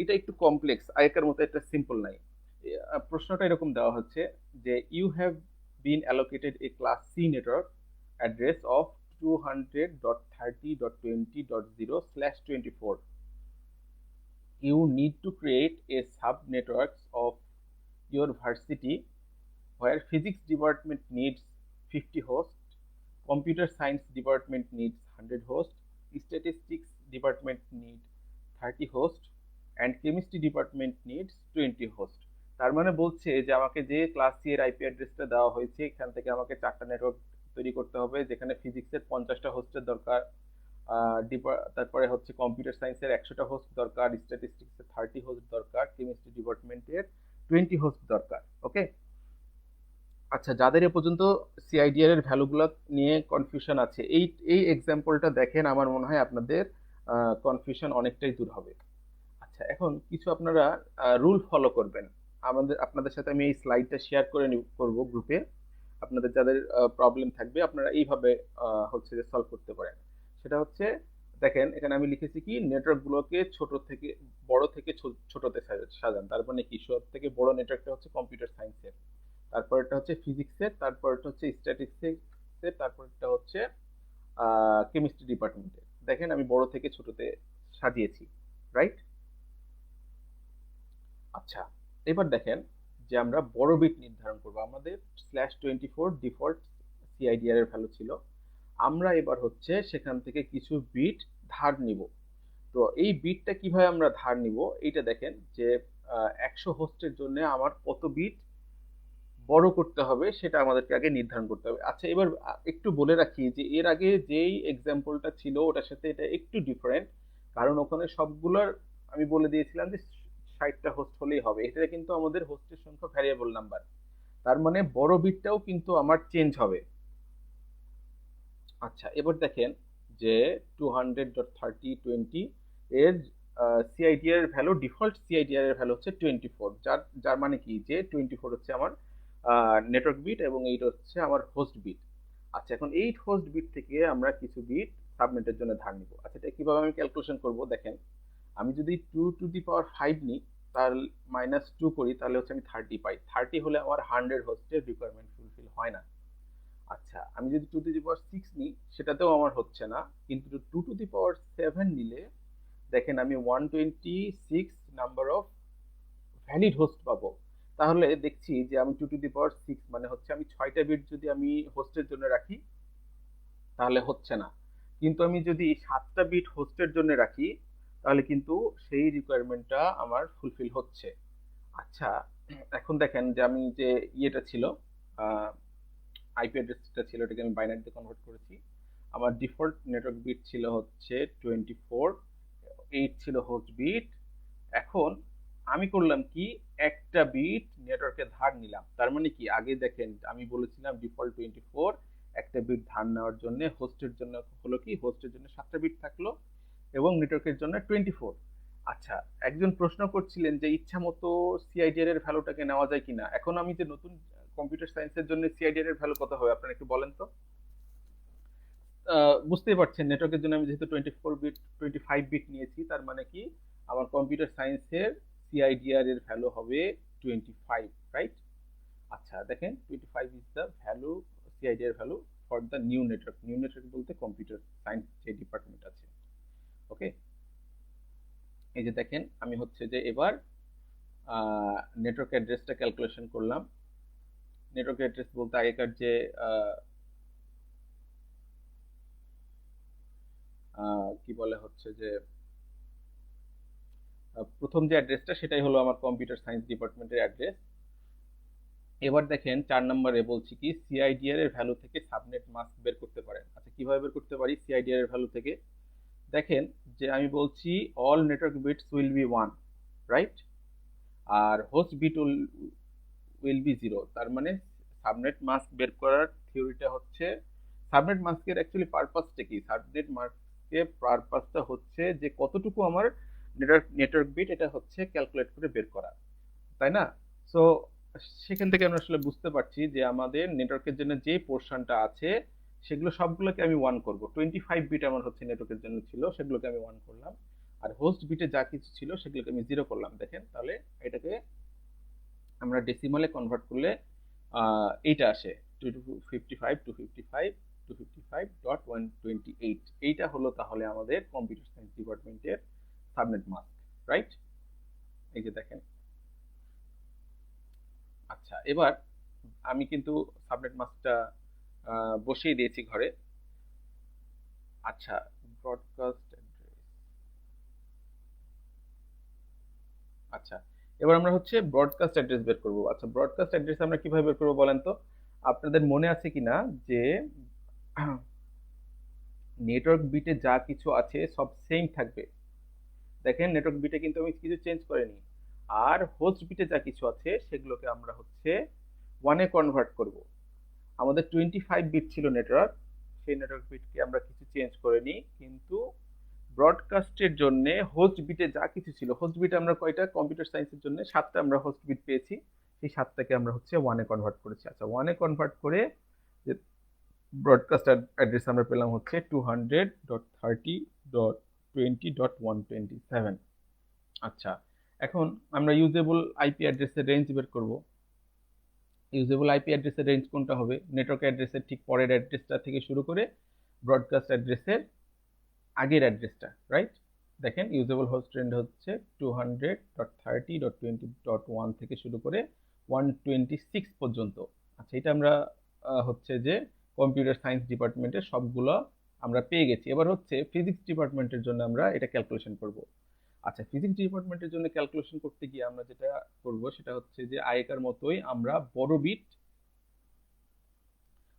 এটা একটু কমপ্লেক্স, আগেকার মতো একটা সিম্পল নাই। প্রশ্নটা এরকম দেওয়া হচ্ছে যে you have been allocated a class C network address of 200.30.20.0/24. You need to create a sub-network of your varsity where physics department needs 50 hosts, computer science department needs 100 hosts, statistics department needs 30 hosts, and chemistry department needs 20 hosts. তার মানে বলছে যে আমাকে যে class C এর IP অ্যাড্রেসটা দেওয়া হয়েছে এখান থেকে আমাকে 4টা নেটওয়ার্ক তৈরি করতে হবে, যেখানে ফিজিক্সের 50টা হোস্টের দরকার, তারপরে হচ্ছে কম্পিউটার সায়েন্সের 100টা হোস্ট দরকার, স্ট্যাটিস্টিক্সের 30 হোস্ট দরকার, কেমিস্ট্রি ডিপার্টমেন্টের 20 হোস্ট দরকার। ওকে। আচ্ছা, যাদের এ পর্যন্ত সিআইডিআর এর ভ্যালুগুলো নিয়ে কনফিউশন আছে, এই এই এক্সাম্পলটা দেখেন, আমার মনে হয় আপনাদের কনফিউশন অনেকটাই দূর হবে। আচ্ছা, এখন কিছু আপনারা রুল ফলো করবেন। আপনাদের সাথে আমি এই স্লাইডটা শেয়ার করে করব গ্রুপে। আপনাদের যাদের প্রবলেম থাকবে আপনারা এইভাবে হচ্ছে যে সলভ করতে পারেন। সেটা হচ্ছে, দেখেন এখানে আমি লিখেছি কি, নেটওয়ার্ক গুলোকে ছোট থেকে বড় থেকে ছোটতে সাজান। তার মানে কি, সব থেকে বড় নেটওয়ার্কটা হচ্ছে কম্পিউটার সায়েন্সের, তারপরটা হচ্ছে ফিজিক্সের, তারপরটা হচ্ছে স্ট্যাটিস্টিক্সের, তারপরটা হচ্ছে কেমিস্ট্রি ডিপার্টমেন্টের। দেখেন আমি বড় থেকে ছোটতে সাজিয়েছি, রাইট? আচ্ছা, এবার দেখেন যে আমরা বড় বিট নির্ধারণ করব। আমাদের /24 ডিফল্ট সিআইডিআর এর ভ্যালু ছিল, আমরা এবার হচ্ছে সেখান থেকে কিছু বিট ধার নিব। তো এই বিটটা কিভাবে আমরা ধার নিব, এইটা দেখেন যে 100 হোস্টের জন্য আমার কত বিট বড় করতে হবে সেটা আমাদেরকে আগে নির্ধারণ করতে হবে। আচ্ছা, এবার একটু বলে রাখি যে এর আগে যেই এক্সাম্পলটা ছিল ওটার সাথে এটা একটু ডিফারেন্ট, কারণ ওখানে সবগুলোর আমি বলে দিয়েছিলাম যে 60টা হোস্ট হলেই হবে। এটা কিন্তু আমাদের হোস্টের সংখ্যা ভ্যারিয়েবল নাম্বার, তার মানে বড় বিটটাও কিন্তু আমার চেঞ্জ হবে। আচ্ছা, এবার দেখেন যে 200.30.20 এর সিআইডিআর এর ভ্যালু, ডিফল্ট সিআইডিআর এর ভ্যালু হচ্ছে 24, যার যার মানে কি যে 24 হচ্ছে আমার নেটওয়ার্ক বিট এবং এইটা হচ্ছে আমার হোস্ট বিট। আচ্ছা, এখন এই হোস্ট বিট থেকে আমরা কিছু বিট সাবনেটের জন্য ধার নিব। আচ্ছা, এটা কিভাবে আমি ক্যালকুলেশন করব দেখেন, আমি যদি 2 টু দি পাওয়ার 5 নিই, তাহলে -2 করি, তাহলে হচ্ছে আমি 30 পাই। 30 হলে আমার 100 হোস্টের রিকোয়ারমেন্ট ফুলফিল হয় না। আচ্ছা, আমি যদি 2 টু দি পাওয়ার 6 নিই, সেটাতেও আমার হচ্ছে না। কিন্তু 2 টু দি পাওয়ার 7 নিলে দেখেন আমি 126 নাম্বার অফ ভ্যালিড হোস্ট পাবো। তাহলে দেখছি যে আমি 2 টু দি পাওয়ার 6 মানে হচ্ছে আমি 6টা বিট যদি আমি হোস্টের জন্য রাখি তাহলে হচ্ছে না। কিন্তু আমি যদি 7টা বিট হোস্টের জন্য রাখি তাহলে কিন্তু সেই রিকোয়ারমেন্টটা আমার ফুলফিল হচ্ছে। আচ্ছা, এখন দেখেন যে আমি যে ইয়েটা ছিল, আইপি অ্যাড্রেসটা ছিল, এটাকে আমি বাইনারিতে কনভার্ট করেছি। আমার ডিফল্ট নেটওয়ার্ক বিট ছিল হচ্ছে 24, 8 ছিল হোস্ট বিট। এখন আমি করলাম কি, একটা বিট নেটওয়ার্কে ধার নিলাম। তার মানে কি, আগে দেখেন আমি বলেছিলাম ডিফল্ট 24, একটা বিট ধার নেওয়ার জন্য হোস্টের জন্য হলো কি, হোস্টের জন্য 7টা বিট থাকলো এবং নেটওয়ার্কের জন্য 24। আচ্ছা, একজন প্রশ্ন করছিলেন যে ইচ্ছা মতো সিআইডিআর এর ভ্যালুটাকে নেওয়া যায় কিনা। এখন আমি যে নতুন কম্পিউটার সায়েন্সের জন্য সিআইডিআর এর ভ্যালু কত হবে আপনারা একটু বলেন তো। বুঝতেই পারছেন, নেটওয়ার্কের জন্য আমি যেহেতু 24 বিট 25 বিট নিয়েছি, তার মানে কি আমার কম্পিউটার সায়েন্সের সিআইডিআর এর ভ্যালু হবে 25, রাইট? আচ্ছা দেখেন, 25 is the value, CIDR value for the new network. New network বলতে কম্পিউটার সায়েন্স যে ডিপার্টমেন্ট আছে। ওকে, এই যে দেখেন আমি হচ্ছে যে এবার নেটওয়ার্ক অ্যাড্রেসটা ক্যালকুলেশন করলাম। নেটওয়ার্ক অ্যাড্রেস বলতে আগেকার যে কি বলে হচ্ছে যে প্রথম যে অ্যাড্রেসটা, সেটাই হলো আমার কম্পিউটার সায়েন্স ডিপার্টমেন্টের অ্যাড্রেস। এবার দেখেন 4 নম্বরে বলছি কি, সিআইডিআর এর ভ্যালু থেকে সাবনেট মাস্ক বের করতে পারেন। আচ্ছা, কিভাবে বের করতে পারি সিআইডিআর এর ভ্যালু থেকে? দেখেন যে আমি বলছি all network bits will be 1, right? আর হোস্ট বিট উইল বি 0। তার মানে সাবনেট মাস্ক বের করার থিওরিটা হচ্ছে, সাবনেট মাস্কের অ্যাকচুয়ালি পারপাসটা কি, সাবনেট মাস্কের পারপাসটা হচ্ছে যে কতটুকু আমার নেটওয়ার্ক বিট, এটা হচ্ছে ক্যালকুলেট করে বের করা, তাই না? সো সেখান থেকে আমরা আসলে বুঝতে পারছি যে আমাদের নেটওয়ার্কের জন্য যে পোর্শনটা আছে সেগুলো সবগুলোকে আমি 1 করব। 25 বিট আমার হচ্ছে নেটওয়ার্কের জন্য ছিল, সেগুলোকে আমি 1 করলাম। আর হোস্ট বিটে যা কিছু ছিল সেগুলোকে আমি 0 করলাম। দেখেন তাহলে এটাকে আমরা ডেসিমালে কনভার্ট করলে এইটা আসে 255 এইটা হলো তাহলে আমাদের কম্পিউটার সায়েন্স ডিপার্টমেন্টের সাবনেট মাস্ক, রাইট? এই যে দেখেন। আচ্ছা, এবার আমি কিন্তু সাবনেট মাস্কটা বসিয়ে দিয়েছি ঘরে। আচ্ছা, ব্রডকাস্ট অ্যাড্রেস। আচ্ছা, এবার আমরা হচ্ছে ব্রডকাস্ট অ্যাড্রেস বের করব। আচ্ছা, ব্রডকাস্ট অ্যাড্রেস আমরা কিভাবে বের করব বলেন তো। আপনাদের মনে আছে কিনা যে নেটওয়ার্ক বিটে যা কিছু আছে সব সেম থাকবে। দেখেন নেটওয়ার্ক বিটে কিন্তু আমি কিছু চেঞ্জ করিনি। আর হোস্ট বিটে যা কিছু আছে সেগুলোকে আমরা হচ্ছে 1-এ কনভার্ট করব। আমাদের 25 বিট ছিল নেটওয়ার্ক, সেই নেটওয়ার্ক বিটকে আমরা কিছু চেঞ্জ করিনি, কিন্তু ব্রডকাস্টের জন্য হোস্ট বিটে যা কিছু ছিল, হোস্ট বিট আমরা কয়টা, কম্পিউটার সায়েন্সের জন্য 7টা আমরা হোস্ট বিট পেয়েছি, সেই 7টাকে আমরা হচ্ছে 1-এ কনভার্ট করেছি। আচ্ছা, 1-এ কনভার্ট করে যে ব্রডকাস্ট অ্যাড্রেস আমরা পেলাম হচ্ছে 200.30.20.127। আচ্ছা, এখন আমরা ইউজেবল আইপি অ্যাড্রেসের রেঞ্জ বের করব। ইউজেবল আইপি অ্যাড্রেসের রেঞ্জ কোনটা হবে? নেটওয়ার্ক অ্যাড্রেসের ঠিক পরের অ্যাড্রেসটা থেকে শুরু করে ব্রডকাস্ট অ্যাড্রেসের আগের অ্যাড্রেসটা, রাইট? দেখেন ইউজেবল হোস্ট রেঞ্জ হচ্ছে 200.30.20.1 থেকে শুরু করে 126 পর্যন্ত। আচ্ছা, এটা আমরা হচ্ছে যে কম্পিউটার সায়েন্স ডিপার্টমেন্টের সবগুলো আমরা পেয়ে গেছি। এবার হচ্ছে ফিজিক্স ডিপার্টমেন্টের জন্য আমরা এটা ক্যালকুলেশন করব। আচ্ছা, ফিজিক্স ডিপার্টমেন্টের জন্য ক্যালকুলেশন করতে গিয়ে আমরা যেটা করব সেটা হচ্ছে যে আগেকার মতোই আমরা বড় বিট।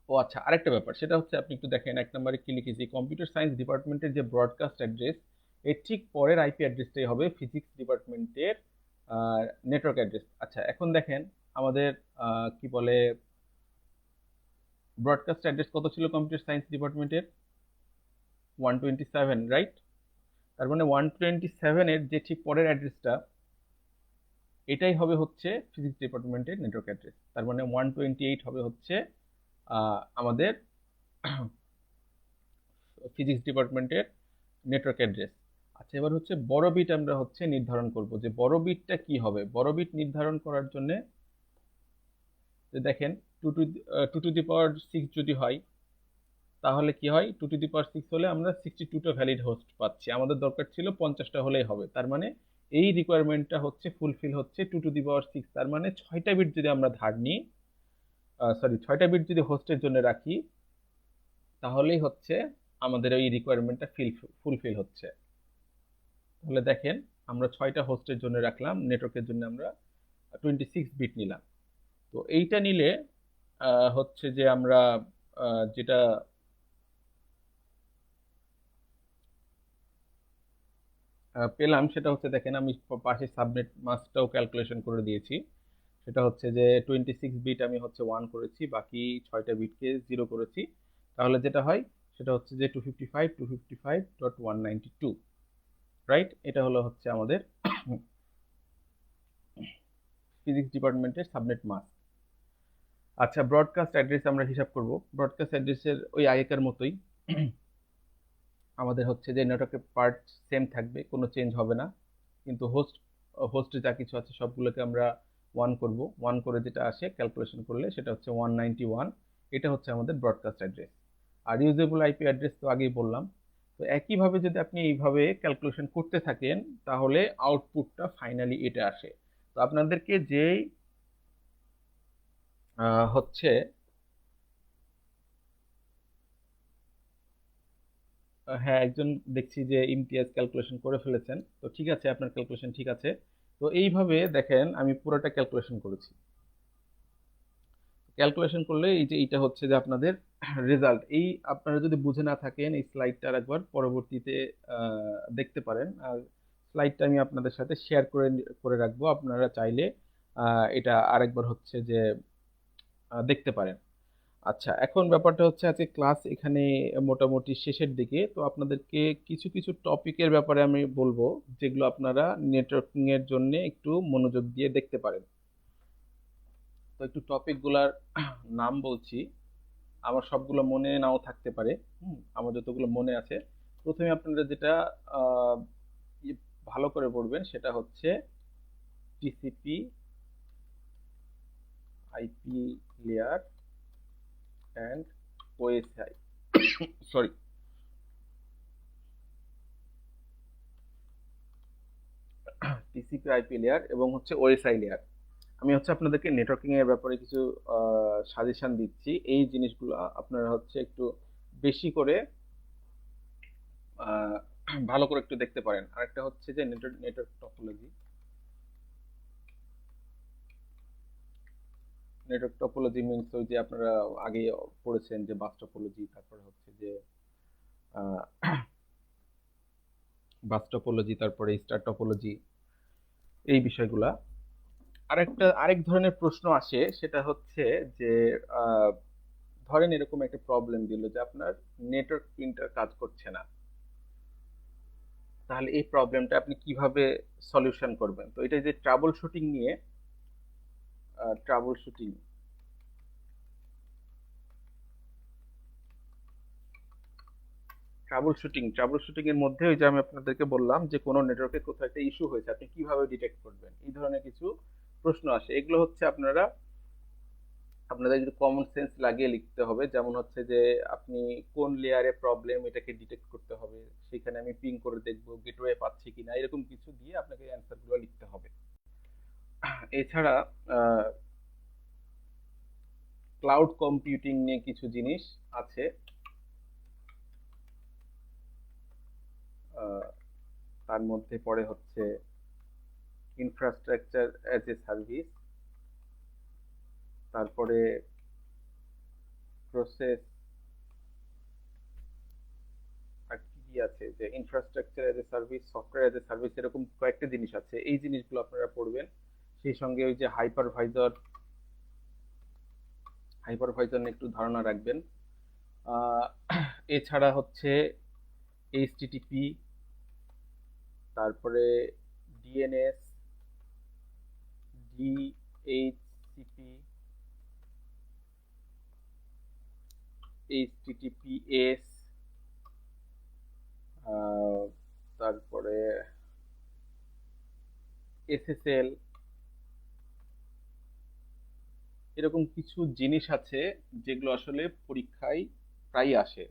ও আচ্ছা, আরেকটা ব্যাপার সেটা হচ্ছে, আপনি একটু দেখেন 1 নম্বরে কি লিখেছি, কম্পিউটার সায়েন্স ডিপার্টমেন্টের যে ব্রডকাস্ট অ্যাড্রেস, এর ঠিক পরের আইপি অ্যাড্রেসটাই হবে ফিজিক্স ডিপার্টমেন্টের নেটওয়ার্ক অ্যাড্রেস। আচ্ছা, এখন দেখেন আমাদের কি বলে ব্রডকাস্ট অ্যাড্রেস কত ছিল কম্পিউটার সায়েন্স ডিপার্টমেন্টের? 127, রাইট? তার মানে 127 এর যে ঠিক পরের অ্যাড্রেসটা, এটাই হবে হচ্ছে ফিজিক্স ডিপার্টমেন্টের নেটওয়ার্ক অ্যাড্রেস। তার মানে 128 হবে হচ্ছে আমাদের ফিজিক্স ডিপার্টমেন্টের নেটওয়ার্ক অ্যাড্রেস। আচ্ছা, এবার হচ্ছে বড় বিট আমরা হচ্ছে নির্ধারণ করব যে বড় বিটটা কি হবে। বড় বিট নির্ধারণ করার জন্য দেখেন, two to the power six যদি হয়, তাহলে কি হয়, two to the power six হলে আমরা 62টা ভ্যালিড হোস্ট পাচ্ছি। আমাদের দরকার ছিল 50টা হলেই হবে। তার মানে এই রিকোয়ারমেন্টটা হচ্ছে ফুলফিল হচ্ছে two to the power six. তার মানে 6টা বিট যদি আমরা ধার নিই, সরি 6টা বিট যদি হোস্টের জন্য রাখি, তাহলেই হচ্ছে আমাদের এই রিকোয়ারমেন্টটা ফুলফিল হচ্ছে। তাহলে দেখেন, আমরা 6টা হোস্টের জন্য রাখলাম, নেটওয়ার্কের জন্য আমরা 26 বিট নিলাম। তো এইটা নিলে হচ্ছে যে আমরা যেটা পেলাম সেটা হচ্ছে, দেখেন আমি পাশে সাবনেট মাস্কটাও ক্যালকুলেশন করে দিয়েছি। সেটা হচ্ছে যে 26 বিট আমি হচ্ছে 1 করেছি, বাকি 6টা বিটকে 0 করেছি। তাহলে যেটা হয় সেটা হচ্ছে যে 255.255.192, রাইট? এটা হলো হচ্ছে আমাদের ফিজিক্স ডিপার্টমেন্টের সাবনেট মাস্ক। আচ্ছা, ব্রডকাস্ট অ্যাড্রেস আমরা হিসাব করব। ব্রডকাস্ট অ্যাড্রেসের ওই আগেকার মতোই আমাদের হচ্ছে যে নেটওয়ার্কের পার্ট সেম থাকবে, কোনো চেঞ্জ হবে না। কিন্তু হোস্টে যা কিছু আছে সবগুলোকে আমরা 1 করব। 1 করে যেটা আসে ক্যালকুলেশন করলে সেটা হচ্ছে 191। এটা হচ্ছে আমাদের ব্রডকাস্ট অ্যাড্রেস। আর ইউজেবল আইপি অ্যাড্রেস তো আগেই বললাম। তো একইভাবে যদি আপনি এইভাবে ক্যালকুলেশন করতে থাকেন, তাহলে আউটপুটটা ফাইনালি এটা আসে। তো আপনাদেরকে যেই হচ্ছে হ্যাঁ, একজন দেখছি যে ইমতিয়াজ ক্যালকুলেশন করে ফেলেছেন। তো ঠিক আছে, আপনার ক্যালকুলেশন ঠিক আছে। তো এইভাবে দেখেন, আমি পুরোটা ক্যালকুলেশন করেছি। ক্যালকুলেশন করলে এই যে এটা হচ্ছে যে আপনাদের রেজাল্ট। এই আপনারা যদি বুঝে না থাকেন, এই স্লাইডটা একবার পরবর্তীতে দেখতে পারেন। আর স্লাইডটা আমি আপনাদের সাথে শেয়ার করে করে রাখবো, আপনারা চাইলে এটা আরেকবার হচ্ছে যে দেখতে পারেন। আচ্ছা, এখন ব্যাপারটা হচ্ছে আজকে ক্লাস এখানে মোটামুটি শেষের দিকে। তো আপনাদেরকে কিছু কিছু টপিকের ব্যাপারে আমি বলবো, যেগুলো আপনারা নেটওয়ার্কিং এর জন্য একটু মনোযোগ দিয়ে দেখতে পারেন। তো একটু টপিক গুলার নাম বলছি, আমার সবগুলো মনে নাও থাকতে পারে। আমার যতগুলো মনে আছে, প্রথমে আপনারা যেটা আহ, ভালো করে পড়বেন সেটা হচ্ছে TCP IP layer and OSI, sorry, TCP IP layer এবং হচ্ছে ওএসআই লেয়ার। আমি হচ্ছে আপনাদেরকে নেটওয়ার্কিং এর ব্যাপারে কিছু সাজেশন দিচ্ছি। এই জিনিসগুলো আপনারা হচ্ছে একটু বেশি করে আহ, ভালো করে একটু দেখতে পারেন। আরেকটা হচ্ছে যে network topology. Network topology means ওই যে আপনারা আগে পড়েছেন যে বাস টপোলজি, তারপরে হচ্ছে যে বাস টপোলজি, তারপরে স্টার টপোলজি, এই বিষয়গুলা। আরেক ধরনের প্রশ্ন আসে, সেটা হচ্ছে যে ধরেন এরকম একটা প্রবলেম দিল যে আপনার নেটওয়ার্ক প্রিন্টার কাজ করছে না। তাহলে এই প্রবলেমটা আপনি কিভাবে সলিউশন করবেন? তো এটা যে ট্রাবল শুটিং নিয়ে, ট্রাবল শুটিং ট্রাবল শুটিং এর মধ্যে ওই যে আমি আপনাদেরকে বললাম যে কোনো নেটওয়ার্কে কোথাও একটা ইস্যু হয়েছে, আপনি কিভাবে ডিটেক্ট করবেন, এই ধরনের কিছু প্রশ্ন আসে। এগুলো হচ্ছে আপনাদের যদি কমন সেন্স লাগিয়ে লিখতে হবে। যেমন হচ্ছে যে আপনি কোন লেয়ারে প্রবলেম, এটাকে ডিটেক্ট করতে হবে, সেখানে আমি পিং করে দেখবো গেটওয়ে পাচ্ছি কিনা, এরকম কিছু দিয়ে আপনাকে অ্যান্সার গুলো লিখতে হবে। এছাড়া ক্লাউড কম্পিউটিং নিয়ে কিছু জিনিস আছে। তার মধ্যে পড়ে হচ্ছে ইনফ্রাস্ট্রাকচার অ্যাজ এ সার্ভিস, তারপরে প্রসেস, আর কি আছে যে infrastructure as a service, software as a service, এরকম কয়েকটা জিনিস আছে। এই জিনিসগুলো আপনারা পড়বেন। সেই সঙ্গে ওই যে হাইপারভাইজার নিয়ে একটু ধারণা রাখবেন। আহ, এছাড়া হচ্ছে এইচটিটিপি, তারপরে ডিএনএস, ডিএইচসিপি, এইচটিটিপিএস, আহ, তারপরে এসএসএল, এরকম কিছু জিনিস আছে যেগুলো আসলে পরীক্ষায় প্রায় আসে।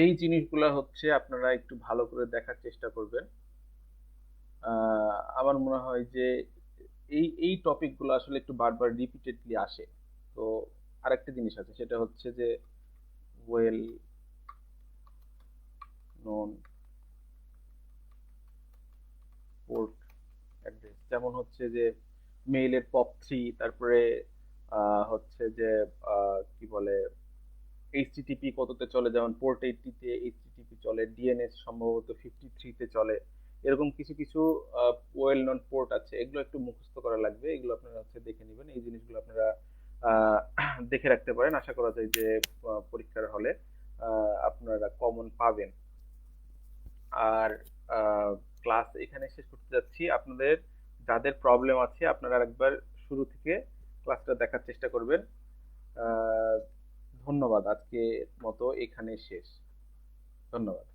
এই জিনিসগুলো হচ্ছে আপনারা একটু ভালো করে দেখার চেষ্টা করবেন। আমার মনে হয় যে এই এই টপিকগুলো আসলে একটু বারবার রিপিটেডলি আসে। তো আরেকটা জিনিস আছে, সেটা হচ্ছে যে ওয়েল নোন পোর্ট অ্যাড্রেস, যেমন হচ্ছে যে মেইলের পপ 3, তারপরে হচ্ছে যে কি বলে এইচটিটিপি কততে চলে, যেমন পোর্ট 80-তে এইচটিটিপি চলে, ডিএনএস সম্ভবত 53-তে চলে। এরকম কিছু কিছু ওয়েল নন পোর্ট আছে, এগুলো একটু মুখস্থ করা লাগবে। এগুলো আপনারা হচ্ছে দেখে নেবেন, এই জিনিসগুলো আপনারা আহ, দেখে রাখতে পারেন। আশা করা যায় যে পরীক্ষার হলে আপনারা কমন পাবেন। আর ক্লাস এখানে শেষ করতে যাচ্ছি। আপনাদের যাদের প্রবলেম আছে আপনারা একবার শুরু থেকে ক্লাসটা দেখার চেষ্টা করবেন। আহ, ধন্যবাদ, আজকে মতো এখানে শেষ। ধন্যবাদ।